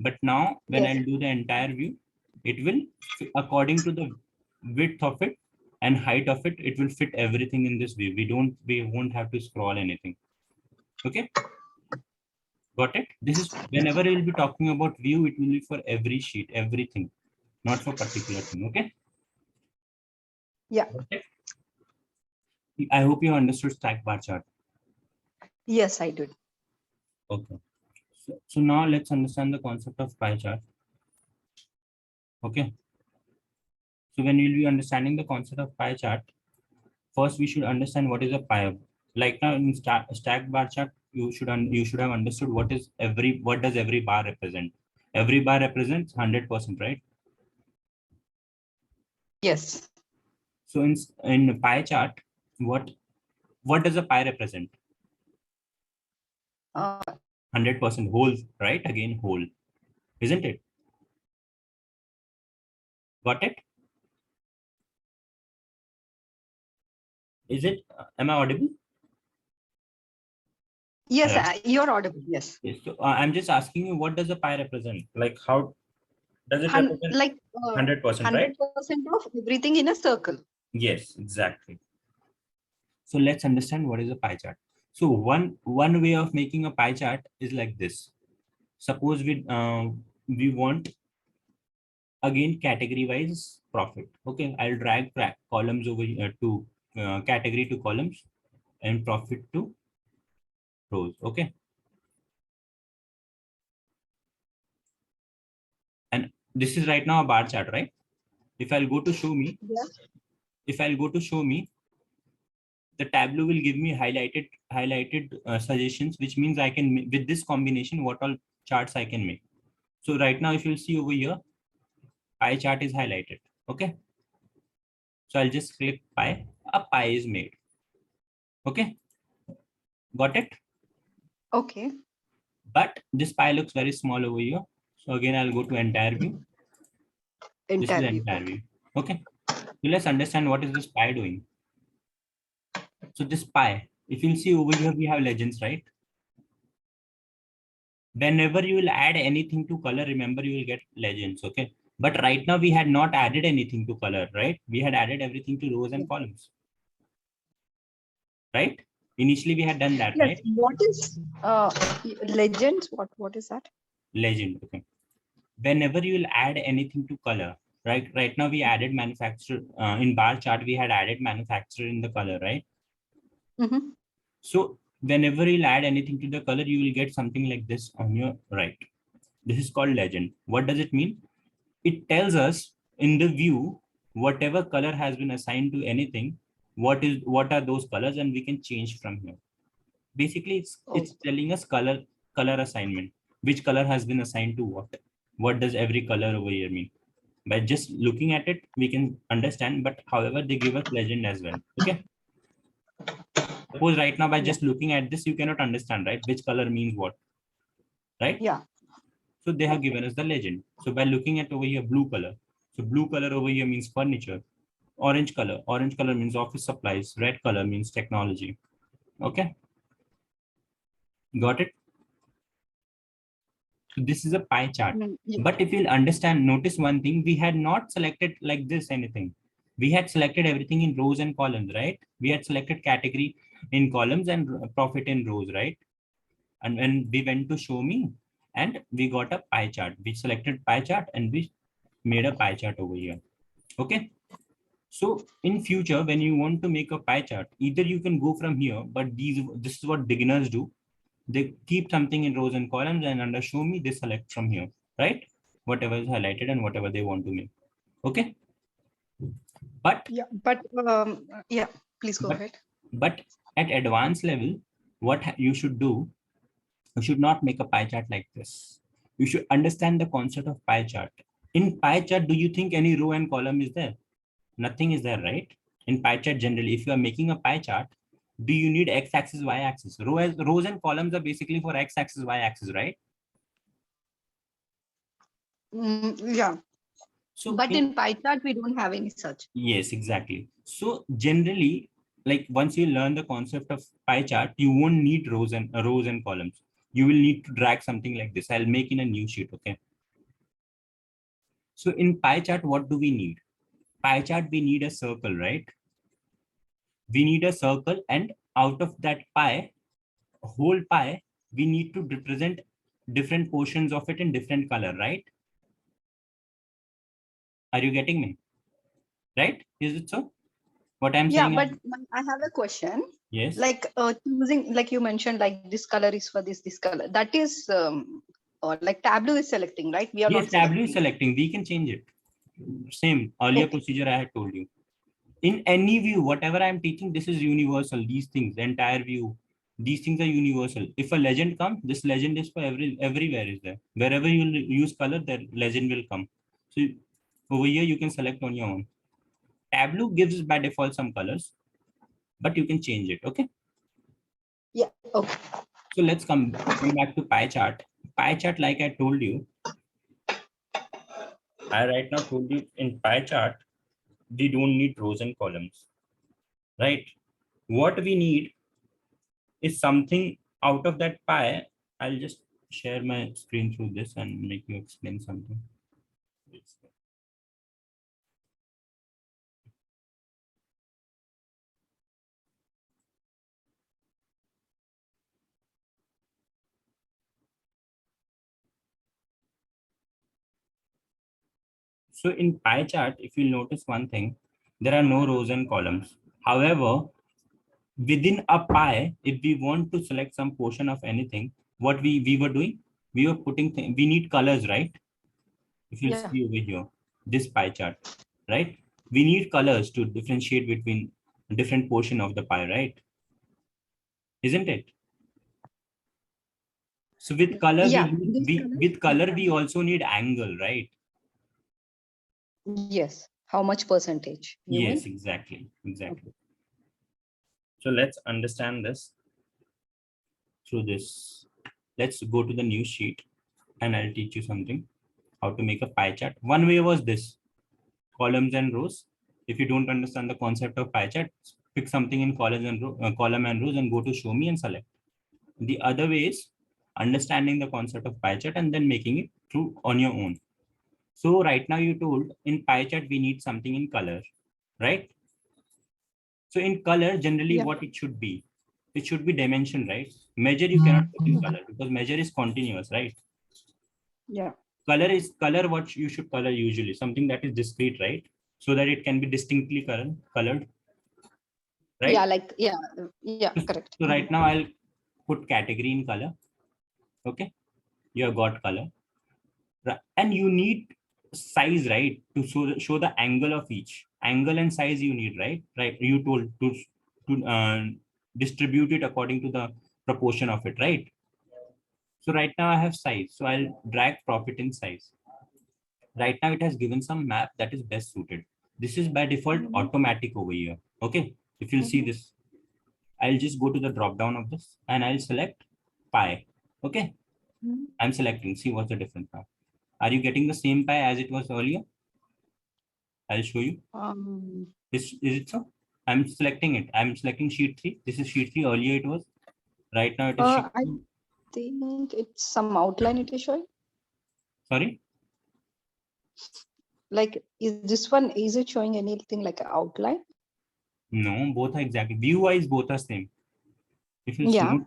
But now when Yes. I'll do the entire view, it will, according to the width of it and height of it, it will fit everything in this view. We won't have to scroll anything. Okay, got it? This is whenever we'll be talking about view, it will be for every sheet, everything, not for particular thing. Okay. Yeah. Okay. I hope you understood stack bar chart. Yes, I did. Okay. So now let's understand the concept of pie chart. Okay. So when you'll be understanding the concept of pie chart, first we should understand what is a pie. Like now in stack bar chart, you should have understood what does every bar represent. Every bar represents 100%, right? Yes. So in pie chart, what does a pie represent? Uh, 100% whole, right? Again whole, isn't it? Got it? Is it? Am I audible? yes, Hello. you're audible. Yes. Yes. So I'm just asking you, what does a pie represent? Like how does it represent Like 100%, right? 100% of everything in a circle. Yes, exactly. So let's understand what is a pie chart. So one way of making a pie chart is like this. Suppose we want again category wise profit. Okay, I'll drag columns over here to category to columns and profit to rows. Okay, and this is right now a bar chart, right? If I'll go to show me, Yeah. if I'll go to show me, the Tableau will give me highlighted suggestions, which means I can with this combination what all charts I can make. So right now, if you'll see over here, pie chart is highlighted. Okay. So I'll just click pie. A pie is made. Okay, got it? Okay. But this pie looks very small over here. So again, I'll go to entire view. This is Entire view. entire Okay. view. Okay. So let's understand what is this pie doing. So this pie, if you'll see over here, we have legends, right? Whenever you will add anything to color, remember you will get legends. Okay. But right now we had not added anything to color, right? We had added everything to rows and columns, right? Initially we had done that, Yes. right? What is legends? What is that? Legend. Okay. Whenever you will add anything to color, right now we added manufacturer in bar chart, we had added manufacturer in the color, right? Mm-hmm. So whenever you'll add anything to the color, you will get something like this on your right. This is called legend. What does it mean? It tells us in the view whatever color has been assigned to anything, what are those colors, and we can change from here. Basically Oh, it's telling us color assignment, which color has been assigned to what does every color over here mean. By just looking at it we can understand, but however they give us legend as well. Okay, suppose right now by yeah. just looking at this you cannot understand, right, which color means what, right? Yeah. So they have given us the legend. So by looking at over here blue color, so blue color over here means furniture. Orange color means office supplies. Red color means technology. Okay, got it? So this is a pie chart. Yeah. But if you'll understand, notice one thing, we had not selected like this anything. We had selected everything in rows and columns, right? We had selected category in columns and profit in rows, right? And when we went to show me and we got a pie chart, we selected pie chart and we made a pie chart over here. Okay. So in future, when you want to make a pie chart, either you can go from here, but this is what beginners do. They keep something in rows and columns and under show me, they select from here, right? Whatever is highlighted and whatever they want to make. Okay. But Yeah. Yeah. Please go but ahead. but at advanced level, what you should do, you should not make a pie chart like this. You should understand the concept of pie chart. In pie chart, do you think any row and column is there? Nothing is there, right? In pie chart, generally, if you are making a pie chart, do you need x-axis, y-axis? Rows and columns are basically for x-axis, y-axis, right? Yeah. So But in pie chart, we don't have any such. yes, exactly. So generally, like once you learn the concept of pie chart, you won't need rows and columns. You will need to drag something like this. I'll make in a new sheet. Okay. So in pie chart, what do we need? Pie chart, we need a circle, right? We need a circle, and out of that pie, whole pie, we need to represent different portions of it in different color, right? Are you getting me? Right? Is it so? What I'm Yeah, saying? but I have a question. Yes. Like choosing, like you mentioned, like this color is for this color. That is, or like Tableau is selecting, right? We are Yes, not Tableau is selecting. selecting. We can change it. Same earlier Okay. procedure I had told you. In any view, whatever I'm teaching, this is universal. These things, the entire view, these things are universal. If a legend comes, this legend is for everywhere is there. Wherever you use color, the legend will come. So over here, you can select on your own. Tableau gives by default some colors, but you can change it. Okay. Yeah. Okay. So let's come back to pie chart. Pie chart, like I told you, I right now told you in pie chart, we don't need rows and columns, right? What we need is something out of that pie. I'll just share my screen through this and make you explain something. So in pie chart, if you notice one thing, there are no rows and columns. However, within a pie, if we want to select some portion of anything, what we were doing, we were putting we need colors, right? If you'll Yeah. see over here, this pie chart, right? We need colors to differentiate between different portion of the pie, right? Isn't it? So with color, Yeah. This color. with color we also need angle, right? Yes. how much percentage? You Yes, mean? exactly. So let's understand this through this. Let's go to the new sheet and I'll teach you something, how to make a pie chart. One way was this, columns and rows. If you don't understand the concept of pie chart, pick something in column and rows and go to show me and select. The other way is understanding the concept of pie chart and then making it through on your own. So right now you told in pie chart, we need something in color, right? So in color, generally Yeah. what it should be dimension, right? Measure you cannot put in color because measure is continuous, right? Yeah. Color is color what you should color usually, something that is discrete, right? So that it can be distinctly colored, Yeah, right? like, yeah, correct. So right now I'll put category in color. Okay, you have got color. And you need size, right, to show the angle of each angle and size you need, right, you told to distribute it according to the proportion of it, right? So right now I have size, so I'll drag profit in size. Right now it has given some map that is best suited. This is by default Mhm. automatic over here. Okay, if you'll see Mhm. this, I'll just go to the drop down of this and I'll select pi. Okay, Mhm. I'm selecting, see what's the difference now. Are you getting the same pi as it was earlier? I'll show you. Is it so? I'm selecting it. I'm selecting sheet 3. This is sheet 3. Earlier it was. Right now it is sheet I 2. think it's some outline it is showing. Sorry? Like, is this one, is it showing anything like an outline? No, both are exactly. View-wise, both are same. If you Yeah. note,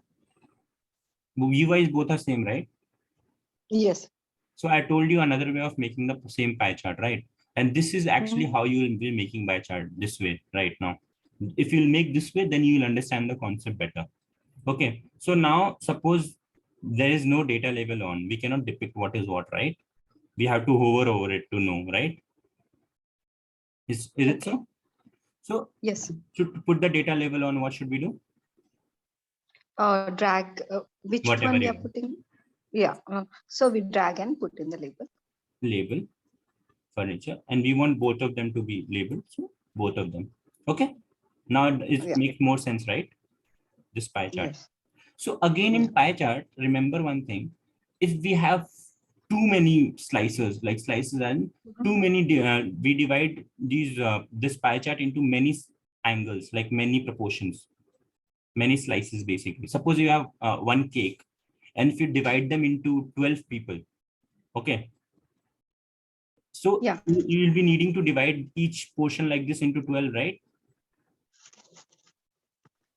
view-wise, both are same, right? Yes. So I told you another way of making the same pie chart, right? And this is actually how you will be making pie chart this way right now. If you'll make this way, then you will understand the concept better. Okay. So now suppose there is no data label on. We cannot depict what is what, right? We have to hover over it to know, right? Is it Okay. so? So Yes. to put the data label on, what should we do? Drag, which Whatever one we you are putting? Yeah. So we drag and put in the label. label furniture, and we want both of them to be labeled. So both of them. Okay. Now it Yeah. makes more sense, right? This pie chart. Yes. So again Yeah. in pie chart, remember one thing. If we have too many slices, like slices and too many, we divide this pie chart into many angles, like many proportions, many slices basically. Suppose you have one cake and if you divide them into 12 people, okay, so Yeah. you will be needing to divide each portion like this into 12, right?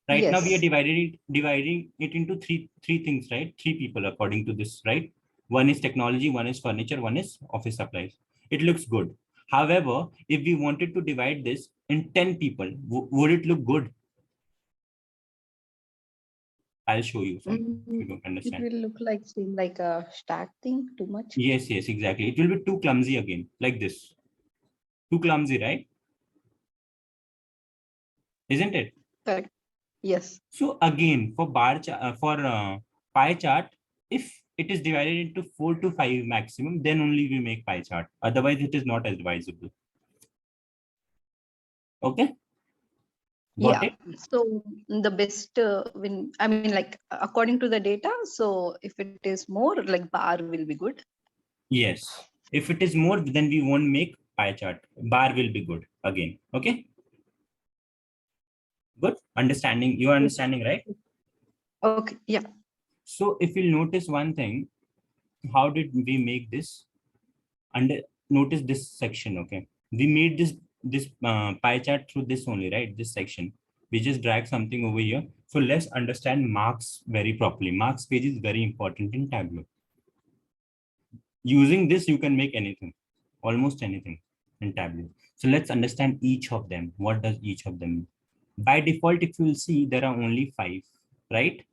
Right now we are Yes. dividing it into three things, right? Three people according to this, right? One is technology, one is furniture, one is office supplies. It looks good. However, if we wanted to divide this in 10 people, would it look good? I'll show you something if you don't It understand. will look like seem like a stack thing too much. Yes, exactly. It will be too clumsy again, like this. Too clumsy, right? Isn't it? Correct. Yes. So again, for pie chart, if it is divided into 4 to 5 maximum, then only we make pie chart. Otherwise, it is not advisable. Okay, got Yeah. it? So the best when I mean like according to the data. So if it is more, like bar will be good. Yes. If it is more, then we won't make pie chart. Bar will be good again. Okay, good. Understanding. You are Yes. understanding, right? Okay. Yeah. So if you'll notice one thing, how did we make this? Under notice this section. Okay, we made this pie chart through this only, right? This section, we just drag something over here. So let's understand marks very properly. Marks page is very important in Tableau. Using this you can make anything, almost anything in Tableau. So let's understand each of them. What does each of them mean? By default, if you'll see, there are only 5, right?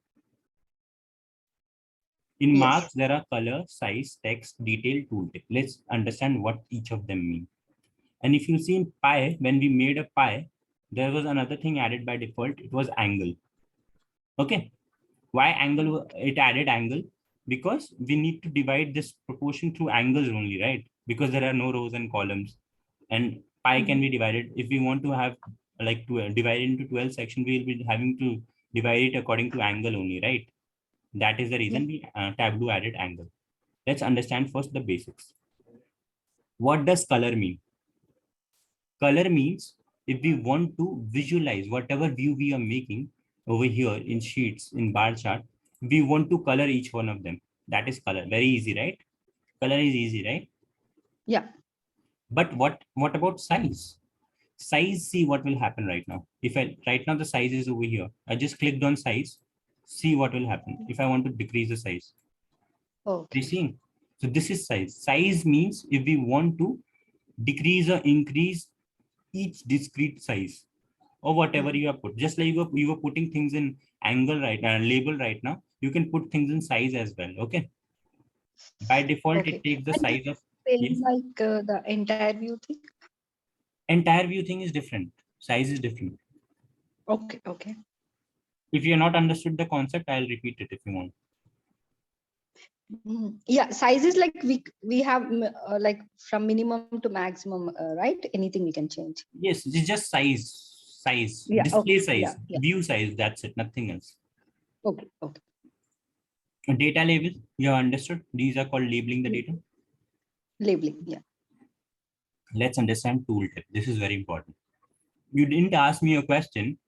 In Yes. marks there are color, size, text, detail, tooltip. Let's understand what each of them mean. And if you see in pi, when we made a pi, there was another thing added by default. It was angle. Okay. Why angle? It added angle because we need to divide this proportion through angles only, right? Because there are no rows and columns. And Pi can be divided. If we want to have like to divide into 12 sections, we'll be having to divide it according to angle only, right? That is the reason we Tableau added angle. Let's understand first the basics. What does color mean? Color means if we want to visualize whatever view we are making over here in sheets, in bar chart, we want to color each one of them. That is color. Very easy, right? Color is easy, right? Yeah. But what about size? Size, see what will happen right now. If I right now the size is over here, I just clicked on size, see what will happen if I want to decrease the size. Okay. You see? So this is size. Size means if we want to decrease or increase each discrete size or whatever you have put. Just like you were putting things in angle right now, label right now, you can put things in size as well. Okay. By default, Okay. it takes the And size of same yes. like the entire view thing. Entire view thing is different. Size is different. Okay. Okay. If you're not understood the concept, I'll repeat it if you want. Yeah, sizes like we have like from minimum to maximum, right? Anything we can change. Yes, it's just size, Yeah. display Okay. Yeah. size, Yeah. view size. That's it. Nothing else. Okay. Okay. Data label, you have understood. These are called labeling the data. Labeling. Yeah. Let's understand tooltip. This is very important. You didn't ask me a question.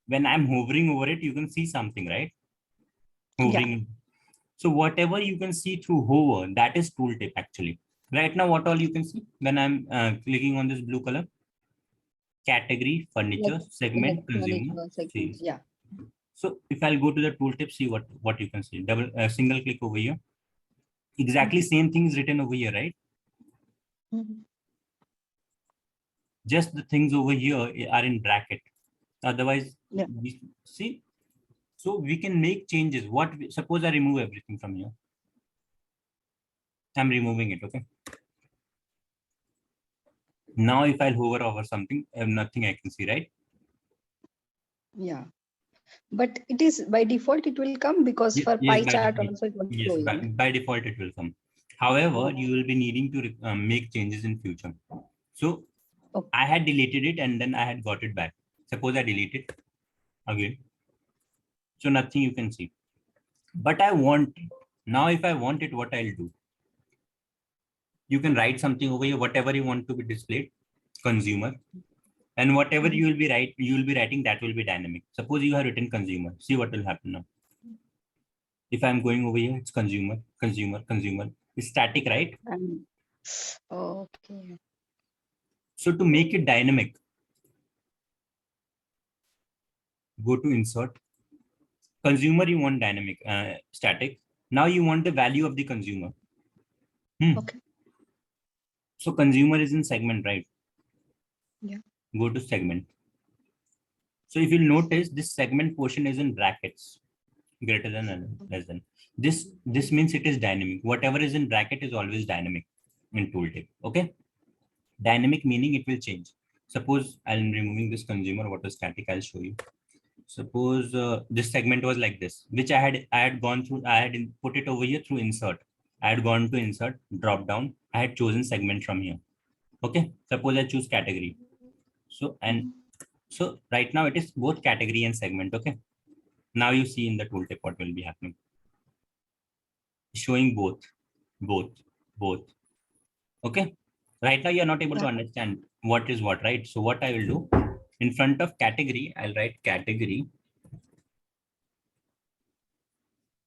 When I'm hovering over it, you can see something, right? Yeah. Hovering. So whatever you can see through hover, that is tooltip actually. Right now, what all you can see when I'm clicking on this blue color? Category, Like furniture, segment, electronic consumer, segment. sales. Yeah. So if I'll go to the tooltip, see what you can see. Double single click over here. Exactly Mhm. same thing is written over here, right? Mhm. Just the things over here are in bracket. Otherwise, Yeah. see, so we can make changes. Suppose I remove everything from here. I'm removing it, okay? Now if I'll hover over something, I have nothing I can see, right? Yeah. But it is by default it will come because for Yes, pie chart also it was yes, showing. by default it will come. However, Oh, you will be needing to make changes in future. So okay. I had deleted it and then I had got it back. Suppose I delete it again. So nothing you can see. But I want it. Now if I want it, what I'll do? You can write something over here, whatever you want to be displayed, consumer. And whatever Mhm. you will be writing, that will be dynamic. Suppose you have written consumer. See what will happen now. If I'm going over here, it's consumer, consumer, consumer. It's static, right? And okay. So to make it dynamic, go to insert. Consumer, you want dynamic, static. Now you want the value of the consumer. Okay. So consumer is in segment, right? Yeah. Go to segment. So if you'll notice, this segment portion is in brackets, greater than and less than. This means it is dynamic. Whatever is in bracket is always dynamic in tooltip. Okay. Dynamic meaning it will change. Suppose I'm removing this consumer, what is static, I'll show you. Suppose this segment was like this, which I had gone through, I had put it over here through insert. I had gone to insert, drop down, I had chosen segment from here. Okay, suppose I choose category. So so right now it is both category and segment. Okay, now you see in the tooltip what will be happening. Showing both, both. Okay, right now you're not able to Yeah. understand what is what, right? So what I will do, in front of category, I'll write category.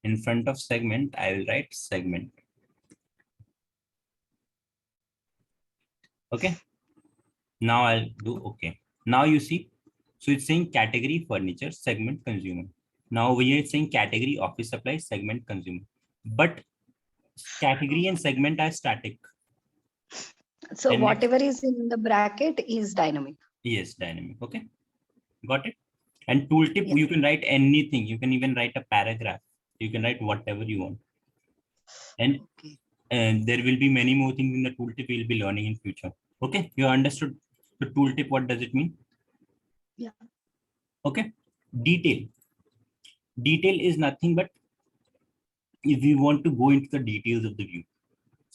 In front of segment, I will write segment. Okay. Now I'll do okay. Now you see, so it's saying category furniture, segment consumer. Now we are saying category office supplies, segment consumer. But category and segment are static. So And next, whatever is in the bracket is dynamic. yes, dynamic. Okay. Got it. And tooltip, Yeah. you can write anything. You can even write a paragraph. You can write whatever you want. And Okay. there will be many more things in the tooltip we'll be learning in future. Okay. You understood the tooltip. What does it mean? Yeah. Okay. Detail. Detail is nothing but if we want to go into the details of the view.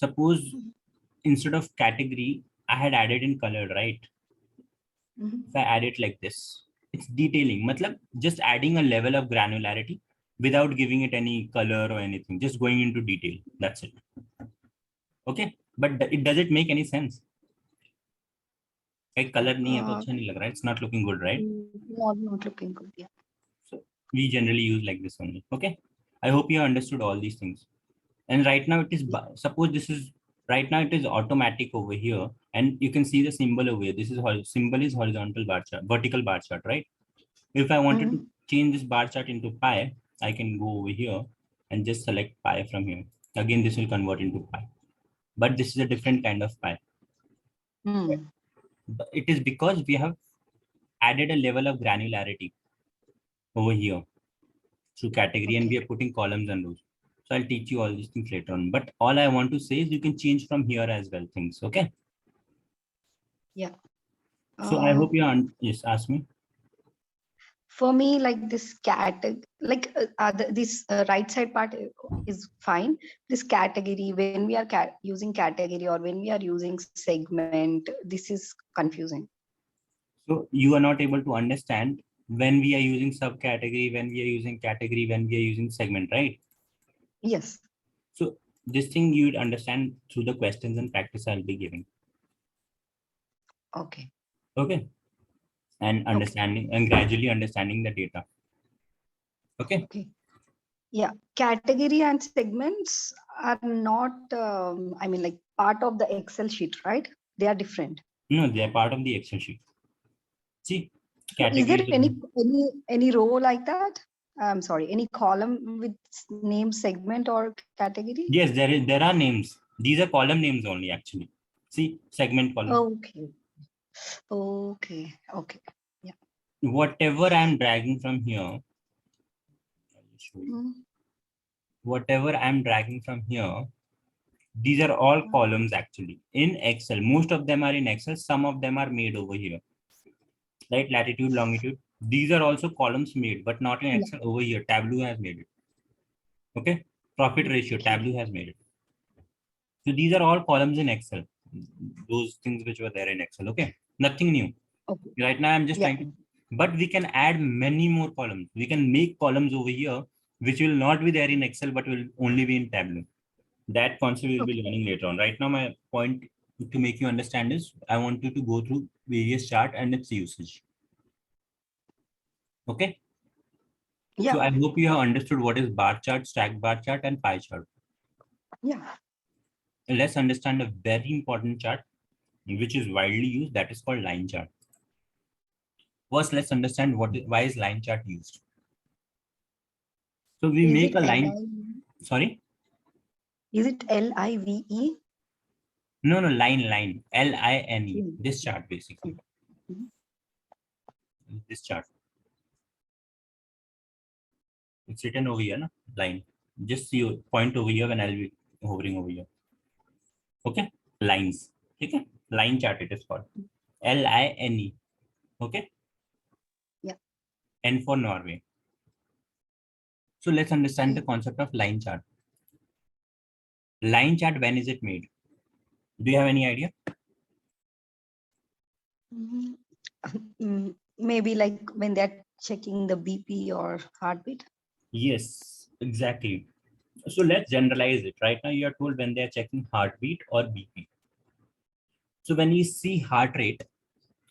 Suppose Mhm. instead of category, I had added in color, right? If I add it like this, it's detailing. Matlab, just adding a level of granularity without giving it any color or anything, just going into detail. That's it. Okay, but it does it make any sense? Like color nahi hai, to acha nahi lag raha. It's not looking good, right? Not looking good. Yeah. So we generally use like this only. Okay, I hope you understood all these things. And right now it is, suppose this is, right now it is automatic over here, and you can see the symbol over here. This is symbol is horizontal bar chart, vertical bar chart, right? If I wanted to change this bar chart into pi, I can go over here and just select pi from here. Again, this will convert into pi, but this is a different kind of pi. But it is because we have added a level of granularity over here through category, and we are putting columns and rows. So I'll teach you all these things later on. But all I want to say is you can change from here as well things. Okay. Yeah. So I hope you yes, ask me. For me, like this like this right side part is fine. This category, when we are using category or when we are using segment, this is confusing. So you are not able to understand when we are using subcategory, when we are using category, when we are using segment, right? Yes. So this thing you would understand through the questions and practice I'll be giving. Okay. Okay. And understanding and gradually understanding the data. Okay. Okay. Yeah. Category and segments are not, I mean, like part of the Excel sheet, right? They are different. No, they are part of the Excel sheet. See, Is there category. any row like that? I'm sorry, any column with name segment or category? Yes, there are names. These are column names only actually. See, segment column. Okay. Okay. Okay. Yeah. Whatever I'm dragging from here, I'll show you. Whatever I'm dragging from here, these are all columns actually in Excel. Most of them are in Excel. Some of them are made over here. Right, latitude, longitude. These are also columns made, but not in Excel. Over here, Tableau has made it. Okay, profit ratio, Tableau has made it. So these are all columns in Excel. Those things which were there in Excel. Okay, nothing new. Okay. Right now, I'm just trying to, but we can add many more columns. We can make columns over here, which will not be there in Excel, but will only be in Tableau. That concept we'll be learning later on. Right now, my point to make you understand is I want you to go through various chart and its usage. Okay. Yeah. So I hope you have understood what is bar chart, stack bar chart, and pie chart. Yeah. Let's understand a very important chart, which is widely used. That is called line chart. First, let's understand why is line chart used. So we make a line. Sorry. Is it LIVE? No, line. LINE. This chart basically. This chart. It's written over here, no? Line. Just see point over here when I'll be hovering over here. Okay, lines. Okay, line chart it is called. LINE. Okay. Yeah. N for Norway. So let's understand the concept of line chart. Line chart, when is it made? Do you have any idea? Maybe like when they're checking the BP or heartbeat. Yes, exactly. So let's generalize it. Right now you are told when they are checking heartbeat or BP. So when you see heart rate,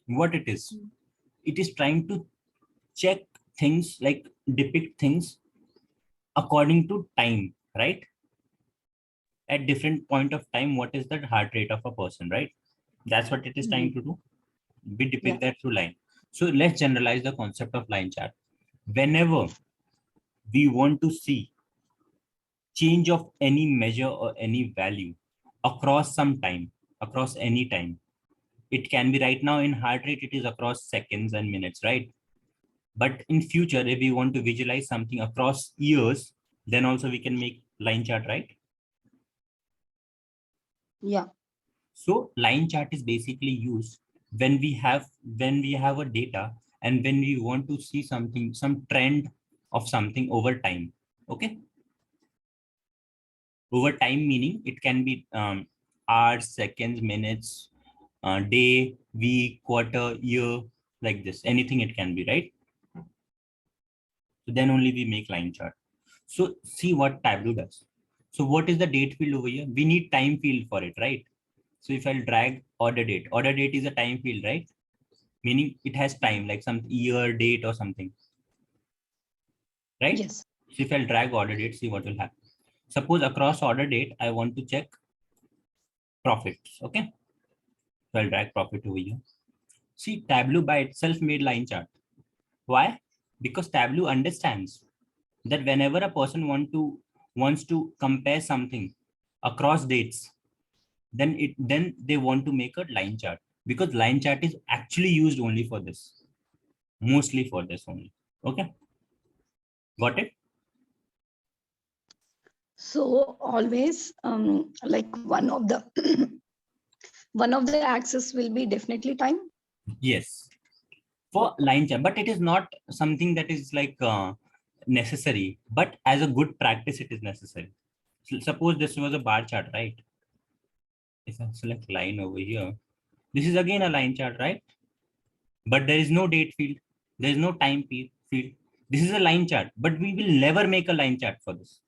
what it is trying to check things, like depict things according to time, right? At different point of time, what is the heart rate of a person, right? That's what it is trying to do. We depict that through line. So let's generalize the concept of line chart. Whenever we want to see change of any measure or any value across some time, across any time, it can be right now in heart rate, it is across seconds and minutes, right? But in future, if we want to visualize something across years, then also we can make line chart, right? Yeah. So line chart is basically used when we have a data and when we want to see something, some trend of something over time. Okay. Over time meaning it can be hours, seconds, minutes, day, week, quarter, year, like this. Anything it can be, right? So then only we make line chart. So see what Tableau does. So what is the date field over here? We need time field for it, right? So if I'll drag order date is a time field, right? Meaning it has time, like some year, date or something, right? Yes. So if I'll drag order date, see what will happen. Suppose across order date, I want to check profits, okay? So I'll drag profit over here. See, Tableau by itself made line chart. Why? Because Tableau understands that whenever a person wants to compare something across dates, then they want to make a line chart, because line chart is actually used only for this, mostly for this only. Okay, got it? So always like one of the one of the axis will be definitely time. Yes, for line chart, but it is not something that is like necessary, but as a good practice it is necessary. So suppose this was a bar chart, right? If I select line over here, this is again a line chart, right? But there is no date field, there is no time field. This is a line chart, but we will never make a line chart for this.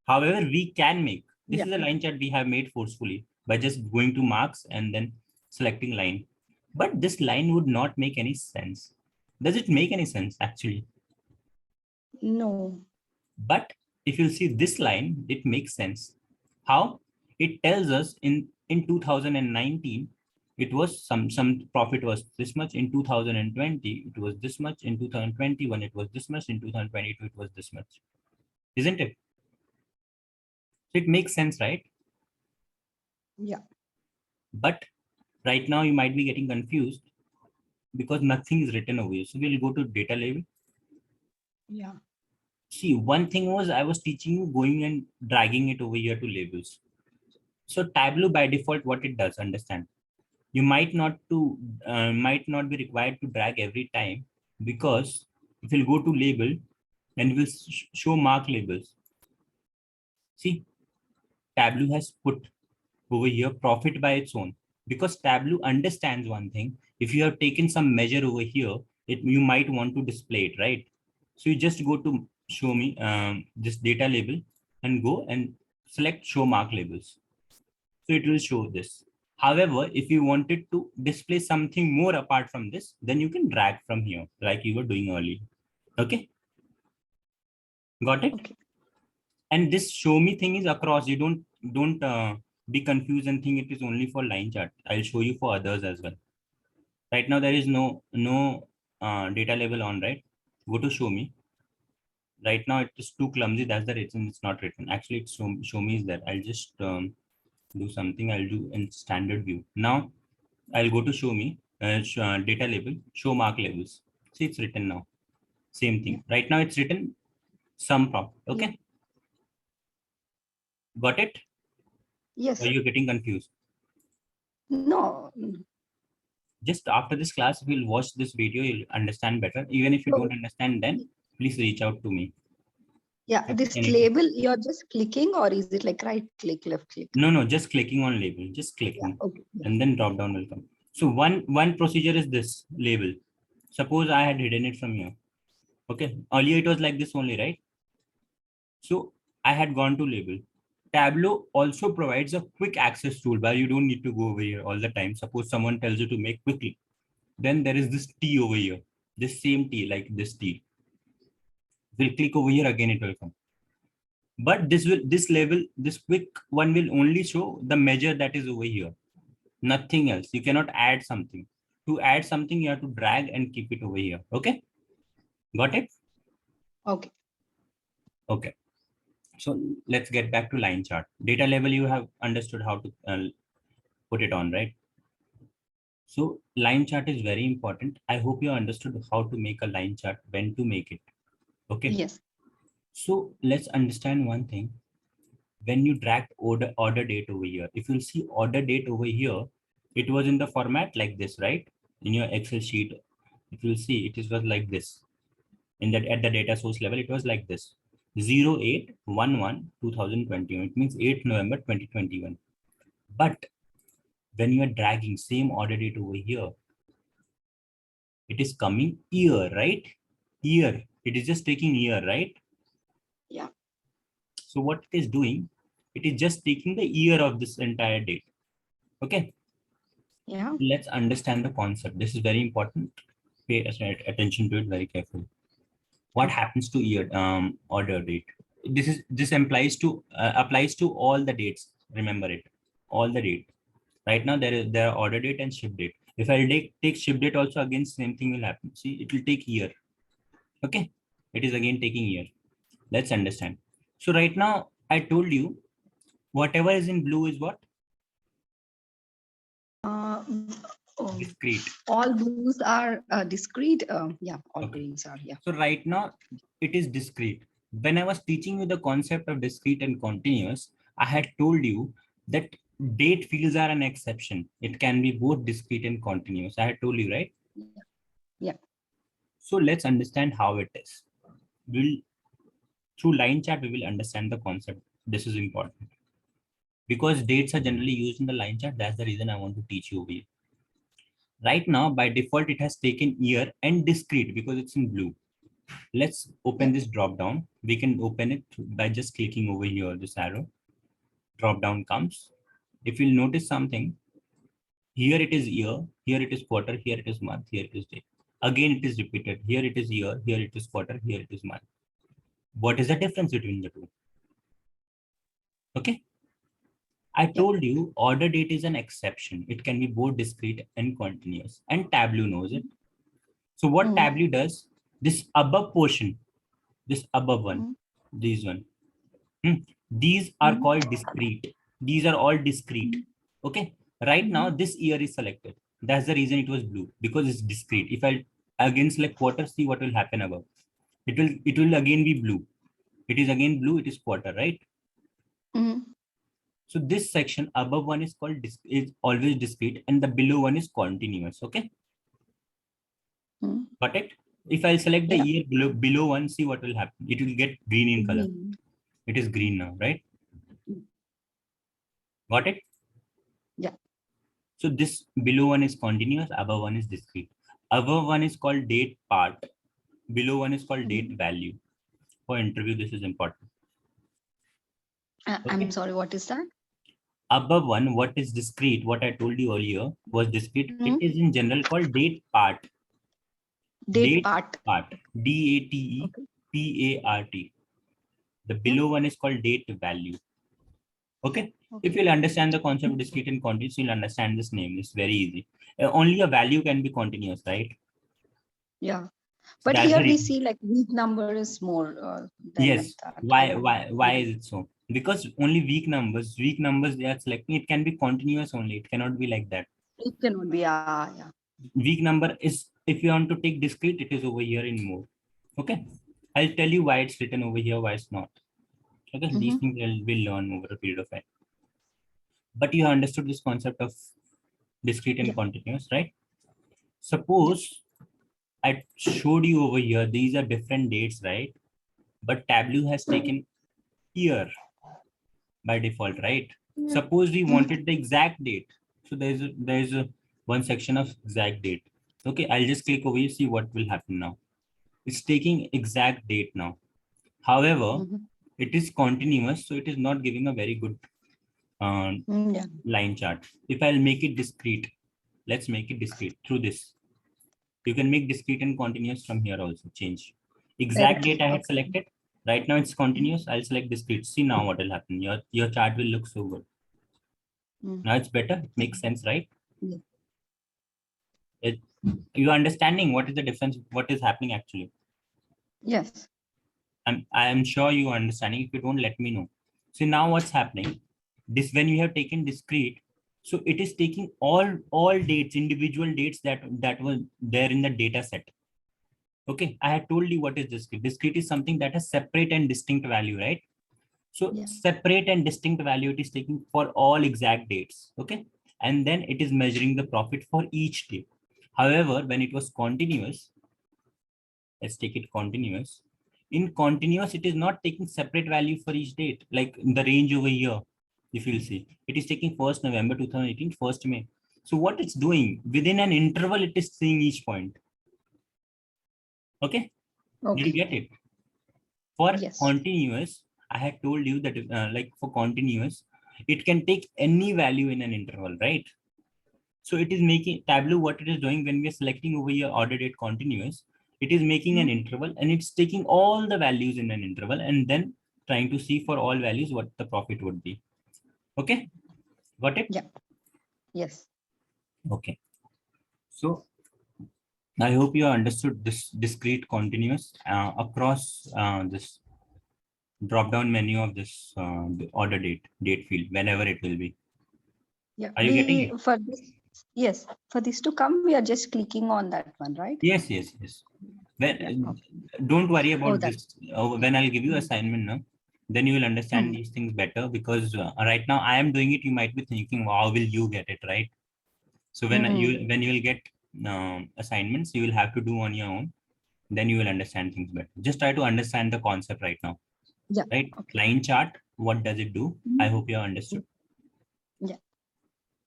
However, we can make, this Yeah. is a line chart we have made forcefully by just going to marks and then selecting line. But this line would not make any sense. Does it make any sense actually? No. But if you see this line, it makes sense. How? It tells us in 2019, it was some profit was this much, in 2020 it was this much, in 2021 it was this much, in 2022 it was this much, isn't it? So it makes sense, right? Yeah. But right now you might be getting confused because nothing is written over here. So we'll go to data level. Yeah. See, one thing was I was teaching you going and dragging it over here to labels. So Tableau by default, what it does, understand, you might not be required to drag every time, because if you'll go to label and we'll show mark labels. See, Tableau has put over here profit by its own, because Tableau understands one thing. If you have taken some measure over here, you might want to display it, right? So you just go to show me this data label and go and select show mark labels. So it will show this. However, if you wanted to display something more apart from this, then you can drag from here like you were doing earlier. Okay, got it? Okay. And this show me thing is across. You don't be confused and think it is only for line chart. I'll show you for others as well. Right now there is no data label on, right? Go to show me. Right now it is too clumsy. That's the reason it's not written. Actually, it's show me is there. I'll just do something. I'll do in standard view. Now I'll go to show me data label, show mark labels. See, it's written now. Same thing. Yeah. Right now it's written some prop. Okay. Yeah. Got it? Yes. Or you're getting confused? No. Just after this class, if you'll watch this video, you'll understand better. Even if you No. don't understand, then please reach out to me. Yeah. This Anything. label, you're just clicking, or is it like right click, left click? No, just clicking on label, just clicking. Yeah. Okay. Yeah. And then drop down will come. So one procedure is this label. Suppose I had hidden it from here. Okay. Earlier it was like this only, right? So I had gone to label. Tableau also provides a quick access toolbar. You don't need to go over here all the time. Suppose someone tells you to make quickly. Then there is this T over here. This same T, like this T. We'll click over here, again it will come. But this quick one will only show the measure that is over here. Nothing else. You cannot add something. To add something, you have to drag and keep it over here. Okay. Got it? Okay. Okay. So let's get back to line chart. Data level, you have understood how to put it on, right? So line chart is very important. I hope you understood how to make a line chart, when to make it. Okay. Yes. So let's understand one thing. When you drag order date over here, if you'll see order date over here, it was in the format like this, right? In your Excel sheet, if you'll see, it was like this. In that, at the data source level, it was like this: 08/11/2021. It means 8 November 2021. But when you are dragging same order date over here, it is coming year, right? Year. It is just taking year, right? Yeah. So what it is doing, it is just taking the year of this entire date. Okay. Yeah. Let's understand the concept. This is very important. Pay attention to it very carefully. What Okay. happens to year order date? This applies to all the dates. Remember it, all the date. Right now there are order date and ship date. If I take ship date also, again same thing will happen. See, it will take year. Okay, it is again taking year. Let's understand. So right now I told you whatever is in blue is what? Uh, oh, Discrete. all blues are discrete. Yeah, all Okay. greens are. Yeah. So right now it is discrete. When I was teaching you the concept of discrete and continuous, I had told you that date fields are an exception. It can be both discrete and continuous. I had told you, right? Yeah. So let's understand how it is. We'll through line chart we will understand the concept. This is important because dates are generally used in the line chart. That's the reason I want to teach you over here. Right now, by default, it has taken year and discrete because it's in blue. Let's open Yeah. this drop down. We can open it by just clicking over here, this arrow. Drop down comes. If you'll notice something, here it is year, here it is quarter, here it is month, here it is day. Again, it is repeated. Here it is year, here it is quarter, here it is month. What is the difference between the two? Okay. I Yeah. told you order date is an exception. It can be both discrete and continuous, and Tableau knows it. So what Mm-hmm. Tableau does, this above portion, this above one, Mm-hmm. these one, these are called discrete. These are all discrete. Okay. Right now, Mm-hmm. this year is selected. That's the reason it was blue, because it's discrete. If I again select quarter, see what will happen above. It will again be blue. It is again blue. It is quarter, right? Mm-hmm. So this section above one is called is always discrete, and the below one is continuous. Okay, Mm-hmm. got it? If I select the Yeah. year below one, see what will happen. It will get green in color. Green. It is green now, right? Mm. Got it? Yeah. So this below one is continuous, above one is discrete. Above one is called date part. Below one is called date Mm-hmm. value. For interview, this is important. I'm Okay. sorry. What is that? Above one, what is discrete? What I told you earlier was discrete. Mm-hmm. It is in general called date part. Date Date part. part. Okay. DATEPART. The Yeah. below one is called date value. Okay. If Okay. you'll understand the concept of discrete and continuous, you'll understand this name. It's very easy. Only a value can be continuous, right? Yeah. So But that's the here we reason. see like week number is more than like Yes. that. I Why? don't know. Why? Why is it so? Because only weak numbers they are selecting. It can be continuous only. It cannot be like that. It cannot be. Yeah. Yeah. Weak number is, if you want to take discrete, it is over here in more. Okay. I'll tell you why it's written over here, why it's not. Okay. These Mm-hmm. things we'll learn over a period of time. But you have understood this concept of discrete and Yeah. continuous, right? Yeah. Suppose I showed you over here, these are different dates, right? But Tableau has taken year by default, right? Yeah. Suppose we Mhm. wanted the exact date. So there's a one section of exact date. Okay, I'll just click over here, see what will happen now. It's taking exact date now. However, Mhm. it is continuous, so it is not giving a very good Yeah. line chart. If I'll make it discrete, let's make it discrete through this. You can make discrete and continuous from here also, change. Exact date Directly. I had Okay. selected. Right now it's continuous. I'll select discrete. See now what will happen. Your chart will look so good. Mm. Now it's better. It makes sense, right? Yeah. It, you're understanding what is the difference, what is happening actually. Yes. I'm sure you are understanding. If you don't, let me know. So now what's happening? This when you have taken discrete, so it is taking all dates, individual dates that were there in the data set. Okay, I had told you what is discrete. Discrete is something that has separate and distinct value, right? So Yeah. separate and distinct value it is taking for all exact dates. Okay, and then it is measuring the profit for each day. However, when it was continuous, let's take it continuous. In continuous, it is not taking separate value for each date, like in the range over here. If you'll see, it is taking 1st November 2018, 1st May. So what it's doing, within an interval, it is seeing each point. Okay, did you Okay. get it? For Yes. continuous, I had told you that like for continuous, it can take any value in an interval, right? So it is making Tableau, what it is doing when we are selecting over here order date continuous, it is making an interval and it's taking all the values in an interval and then trying to see for all values what the profit would be. Okay, got it? Yeah. Yes. Okay. So I hope you understood this discrete continuous across this drop down menu of this the order date field, whenever it will be. Yeah. Are you getting it? For this, yes, for this to come, we are just clicking on that one, right? Yes, yes, yes. When, Yeah. Okay. don't worry Oh, about that. this. When I'll give you assignment now, then you will understand these things better because right now I am doing it. You might be thinking, how will you get it, right? So when you will get assignments, you will have to do on your own. Then you will understand things better. Just try to understand the concept right now, Yeah. right? Okay. Line chart, what does it do? I hope you have understood. Yeah.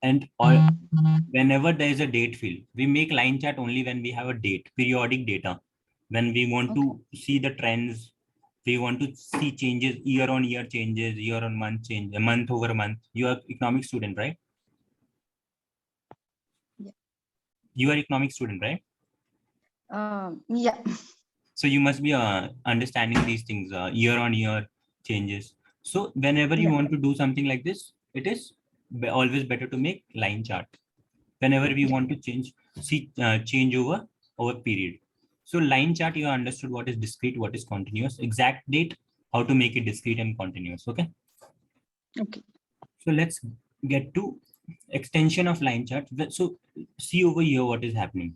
And whenever there is a date field, we make line chart only when we have a date, periodic data. When we want to see the trends, we want to see changes, year on year changes, year on month change, a month over month. You are economic student, right? Yeah. You are economic student, right? Yeah. So you must be understanding these things, year on year changes. So whenever you Yeah. want to do something like this, it is always better to make line chart. Whenever we want to change over period. So line chart, you understood what is discrete, what is continuous, exact date, how to make it discrete and continuous. Okay. Okay. So let's get to extension of line chart. So see over here what is happening.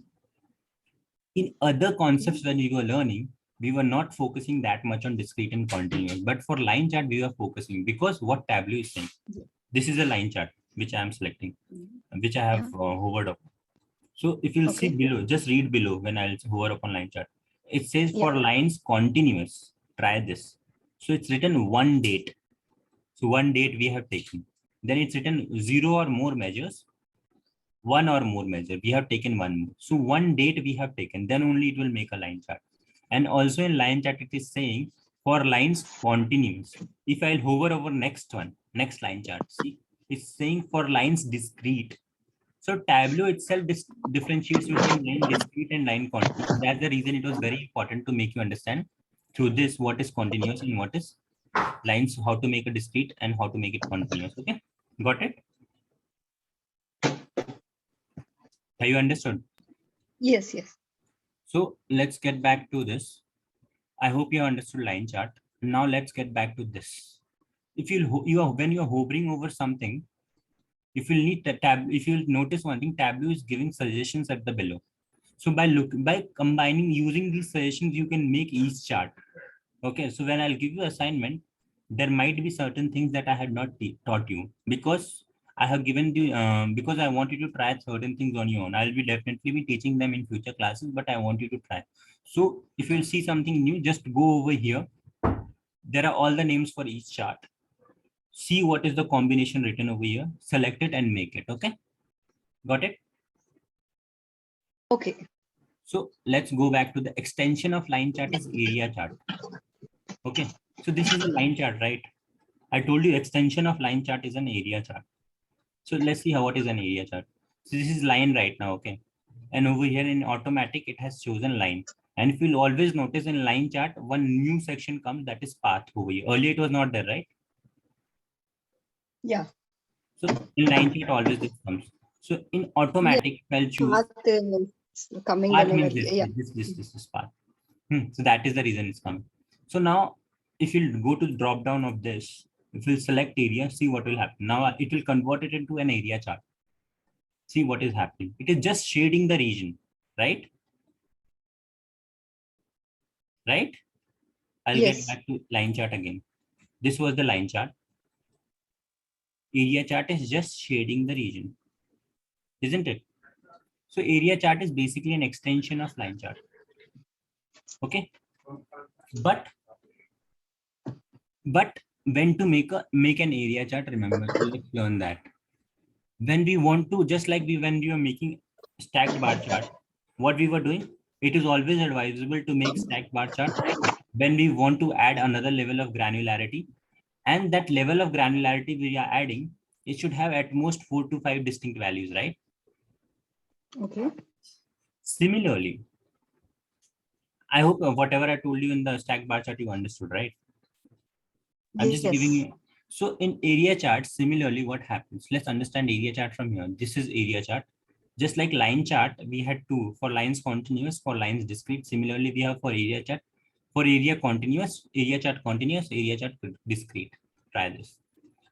In other concepts when we were learning, we were not focusing that much on discrete and continuous, but for line chart we were focusing because what Tableau is saying. This is a line chart which I am selecting, which I have hovered up. So if you'll see below, just read below when I'll hover upon line chart. It says for lines continuous, try this. So it's written one date. So one date we have taken. Then it's written 0 or more measures, one or more measure. We have taken one more. So one date we have taken, then only it will make a line chart. And also in line chart, it is saying for lines continuous. If I'll hover over next one, next line chart, see, it's saying for lines discrete. So Tableau itself differentiates between line discrete and line continuous. That's the reason it was very important to make you understand through this what is continuous and what is lines, how to make a discrete and how to make it continuous. Okay, got it? Have you understood? Yes. Yes. So let's get back to this. I hope you understood line chart. Now let's get back to this. If you are when you're hovering over something, if you need the tab, if you'll notice one thing, Tableau is giving suggestions at the below. So by combining using these suggestions, you can make each chart. Okay, so when I'll give you assignment, there might be certain things that I had not taught you because I have given the because I want you to try certain things on your own. I'll be definitely be teaching them in future classes, but I want you to try. So if you'll see something new, just go over here. There are all the names for each chart. See what is the combination written over here. Select it and make it. Okay, got it? Okay. So let's go back to the extension of line chart is area chart. Okay, so this is a line chart, right? I told you extension of line chart is an area chart. So let's see how what is an area chart. So this is line right now, okay? And over here in automatic, it has chosen line. And if you'll always notice in line chart, one new section comes that is path over here. Earlier it was not there, right? Yeah. So in line chart, always this comes. So in automatic, I'll choose Path coming path whenever. means this, Yeah. this path. So that is the reason it's coming. So now if you go to the drop down of this, if you select area, see what will happen. Now it will convert it into an area chart. See what is happening. It is just shading the region, right? Right? I'll get Yes. back to line chart again. This was the line chart. Area chart is just shading the region, isn't it? So area chart is basically an extension of line chart. Okay. But when to make an area chart, remember, let's learn that. When we want to, just like when we were making stacked bar chart, what we were doing, it is always advisable to make stacked bar chart when we want to add another level of granularity. And that level of granularity we are adding, it should have at most 4 to 5 distinct values, right? Okay. Similarly, I hope whatever I told you in the stack bar chart, you understood, right? I'm just giving Yes. you. So in area chart, similarly, what happens? Let's understand area chart from here. This is area chart. Just like line chart, we had two for lines continuous, for lines discrete. Similarly, we have for area chart, for area continuous, area chart discrete. Try this.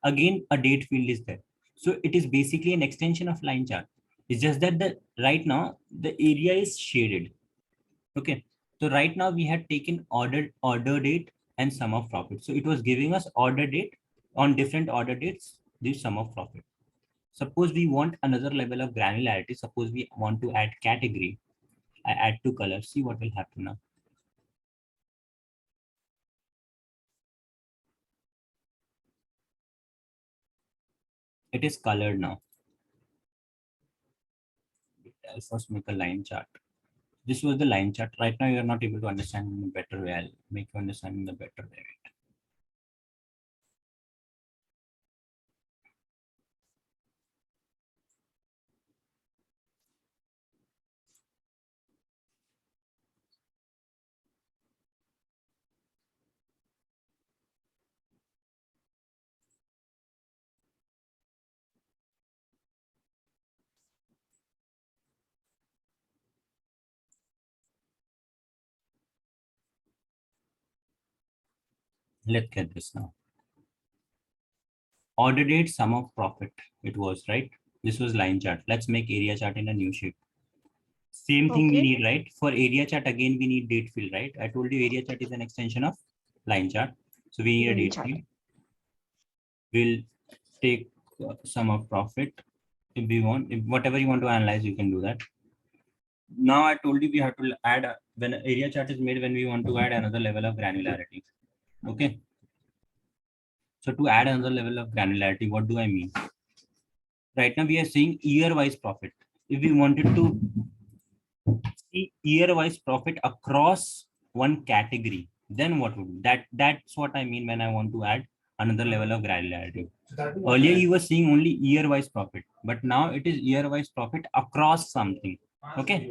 Again, a date field is there. So it is basically an extension of line chart. It's just that the right now the area is shaded. Okay. So right now we had taken order date and sum of profit. So it was giving us order date on different order dates, the sum of profit. Suppose we want another level of granularity. Suppose we want to add category. I add two colors. See what will happen now. It is colored now. I'll first make a line chart. This was the line chart. Right now you are not able to understand in a better way. I'll make you understand in a better way. Let's get this now. Order date, sum of profit. It was right. This was line chart. Let's make area chart in a new shape. Same thing we Okay. need, right? For area chart, again, we need date field, right? I told you area chart is an extension of line chart. So we need a Line date chart. field. We'll take sum of profit. If we want, if whatever you want to analyze, you can do that. Now I told you we have to add, when area chart is made, when we want to add another level of granularity. Okay. So to add another level of granularity, what do I mean? Right now we are seeing year-wise profit. If we wanted to see year-wise profit across one category, then what would that's what I mean when I want to add another level of granularity. Earlier you were seeing only year-wise profit, but now it is year-wise profit across something. Okay.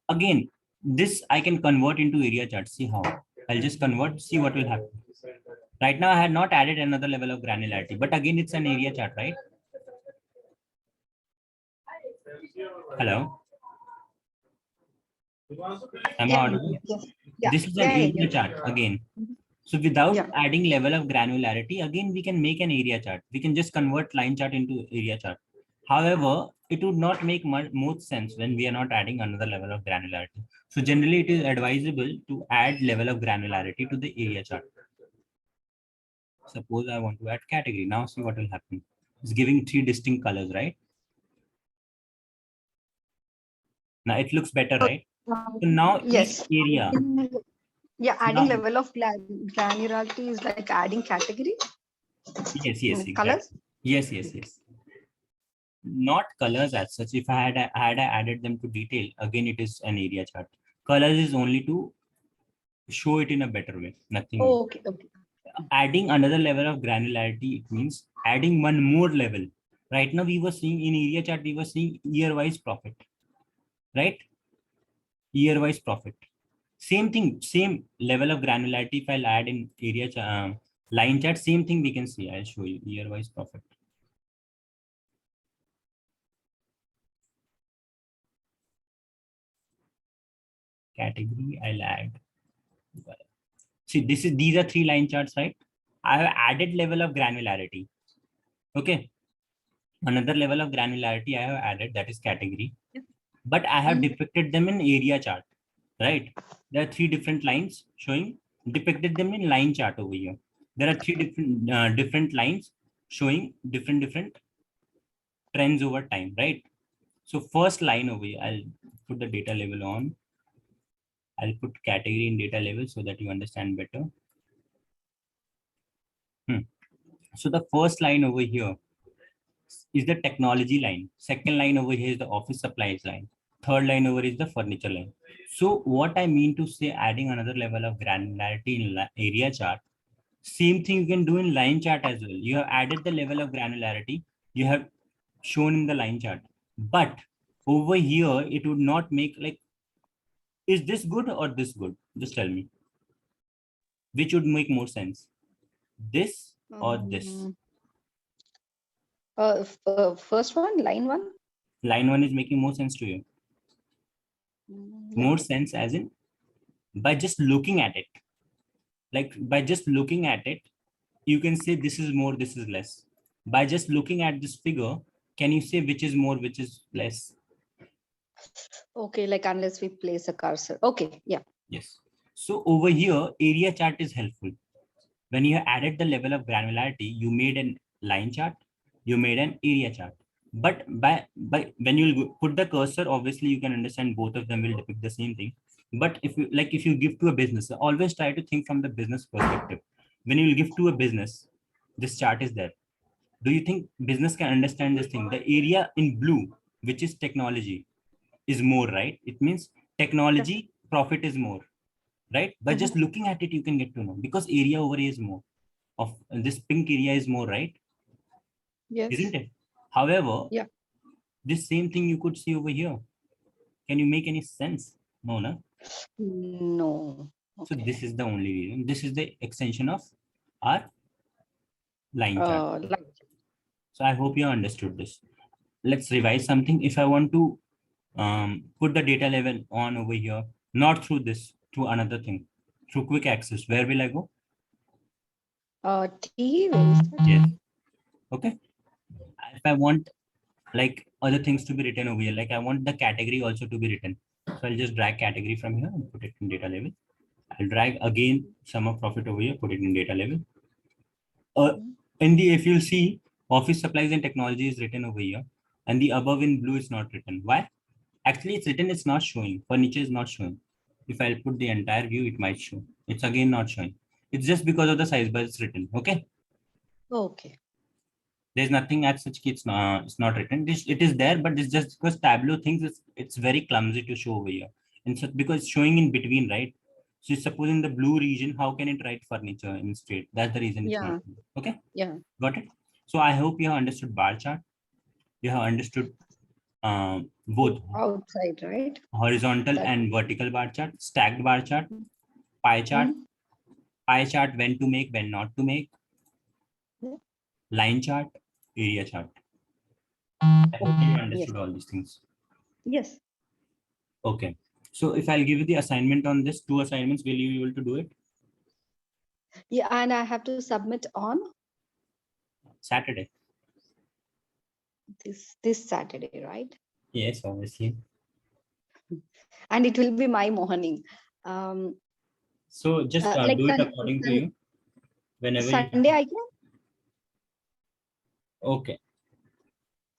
Again, this I can convert into area chart. See how? I'll just convert, see what will happen. Right now I had not added another level of granularity, but again it's an area chart, right? Hello. Am I Yeah. audible? Yes. Yeah. This is an Yeah. Yeah. area Yeah. chart again. So without Yeah. adding level of granularity, again, we can make an area chart. We can just convert line chart into area chart. However, it would not make much sense when we are not adding another level of granularity. So generally it is advisable to add level of granularity to the area chart. Suppose I want to add category. Now see what will happen. It's giving three distinct colors, right? Now it looks better, right? So now each Yes. area. Yeah. Adding Now, level of granularity is like adding category yes, colors. exactly. Yes. Not colors as such. If I had added them to detail, again it is an area chart. Colors is only to show it in a better way, nothing more. Oh, okay. Okay. Adding another level of granularity, it means adding one more level. Right now we were seeing in area chart, we were seeing year wise profit, right? Year wise profit, same thing, same level of granularity. If I'll add in line chart, same thing we can see. I'll show you year wise profit. Category, I'll add. See, these are three line charts, right? I have added level of granularity. Okay. Another level of granularity I have added, that is category. But I have Mhm. depicted them in area chart, right? There are three different lines showing, depicted them in line chart over here. There are three different lines showing different trends over time, right? So first line over here, I'll put the data level on. I'll put category in data level so that you understand better. So the first line over here is the technology line. Second line over here is the office supplies line. Third line over is the furniture line. So what I mean to say, adding another level of granularity in area chart, same thing you can do in line chart as well. You have added the level of granularity you have shown in the line chart. But over here, it would not make like, is this good or this good? Just tell me. Which would make more sense? This or this? First one, line one. Line one is making more sense to you. Yeah. More sense as in by just looking at it. Like by just looking at it, you can say this is more, this is less. By just looking at this figure, can you say which is more, which is less? Okay, like unless we place a cursor. Okay, yeah. Yes. So over here, area chart is helpful. When you added the level of granularity, you made a line chart, you made an area chart. But by when you put the cursor, obviously you can understand both of them will depict the same thing. But if you give to a business, always try to think from the business perspective. When you give to a business, this chart is there. Do you think business can understand this thing? The area in blue, which is technology, is more, right? It means technology profit is more, right? By just looking at it, you can get to know, because area over here is more of this pink area is more, right? Yes. Isn't it? However, yeah, this same thing you could see over here. Can you make any sense? No, no. no. So Okay. this is the only reason. This is the extension of our line chart. So I hope you understood this. Let's revise something. If I want to put the data level on over here, not through this, through another thing, through quick access, where will I go? T. Yes. Okay. If I want like other things to be written over here, like I want the category also to be written. So I'll just drag category from here and put it in data level. I'll drag again sum of profit over here, put it in data level. In the, if you'll see, office supplies and technology is written over here, and the above in blue is not written. Why? Actually, it's written, it's not showing. Furniture is not showing. If I'll put the entire view, it might show. It's again not showing. It's just because of the size bar it's written. Okay. Okay. There's nothing as such. It's not written. It is there, but it's just because Tableau thinks it's very clumsy to show over here. And so because it's showing in between, right? So suppose in the blue region, how can it write furniture instead? That's the reason it's not. Okay. Yeah. Got it. So I hope you have understood bar chart. You have understood both outside, right? Horizontal and vertical bar chart, stacked bar chart, pie chart, pie chart, when to make, when not to make, line chart, area chart. I hope you understood all these things. Yes. Okay. So if I'll give you the assignment on this, 2 assignments, will you be able to do it? Yeah, and I have to submit on Saturday. This Saturday, right? Yes, obviously. And it will be my morning. So just like do it according to you. Whenever Sunday, I can. Okay.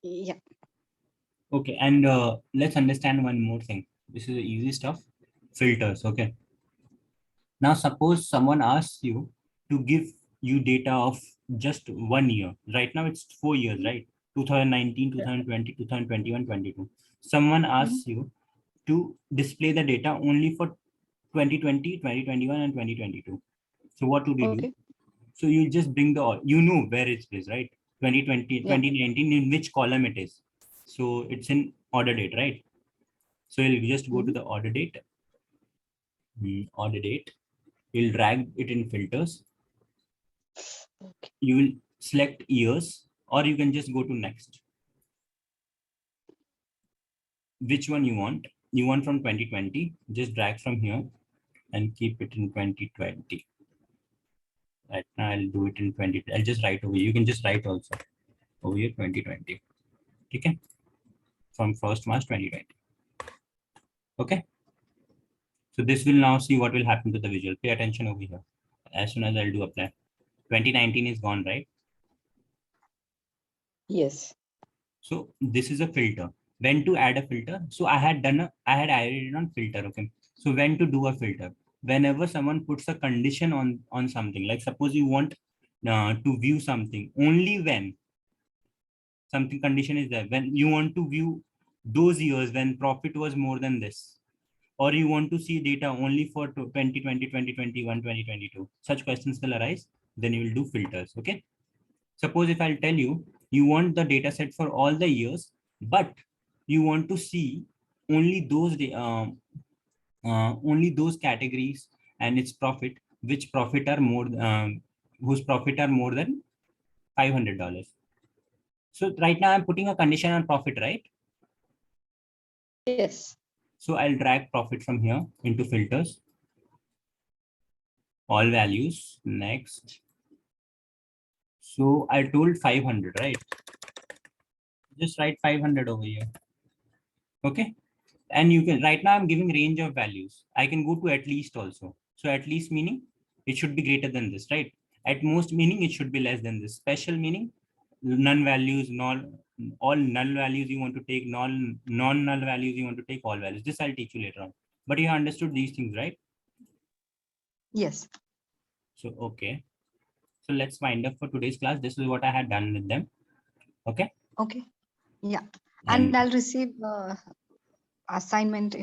Yeah. Okay, and let's understand one more thing. This is the easy stuff. Filters. Okay. Now, suppose someone asks you to give you data of just 1 year. Right now, it's 4 years, right? 2019, 2020, 2021, 22. Someone asks you to display the data only for 2020, 2021, and 2022. So what would you do? So you just bring the, you know where it is, right? 2020, 2019, in which column it is. So it's in order date, right? So you'll just go to the order date. Order date. You'll drag it in filters. You will select years, or you can just go to next. Which one you want? You want from 2020, just drag from here and keep it in 2020. Right now I'll do it in 20. I'll just write over here. You can just write also over here 2020. Okay. From 1st March 2020. Okay. So this will now see what will happen to the visual. Pay attention over here. As soon as I'll do apply. 2019 is gone, right? Yes. So this is a filter. When to add a filter? So I had added it on filter. Okay. So when to do a filter? Whenever someone puts a condition on something, like suppose you want to view something only when something condition is there, when you want to view those years when profit was more than this, or you want to see data only for 2020, 2021, 2022, such questions will arise. Then you will do filters. Okay. Suppose if I'll tell you, you want the data set for all the years, but you want to see only those categories and its profit, which profit are more, whose profit are more than $500. So right now I'm putting a condition on profit, right? Yes. So I'll drag profit from here into filters, all values, next. So I told 500, right? Just write 500 over here. Okay. And you can, right now I'm giving range of values. I can go to at least also. So at least meaning it should be greater than this, right? At most meaning it should be less than this. Special meaning none values, all null values you want to take, non-null values you want to take, all values. This I'll teach you later on. But you understood these things, right? Yes. So, okay. So let's wind up for today's class. This is what I had done with them. Okay. Okay. Yeah. And I'll receive assignment in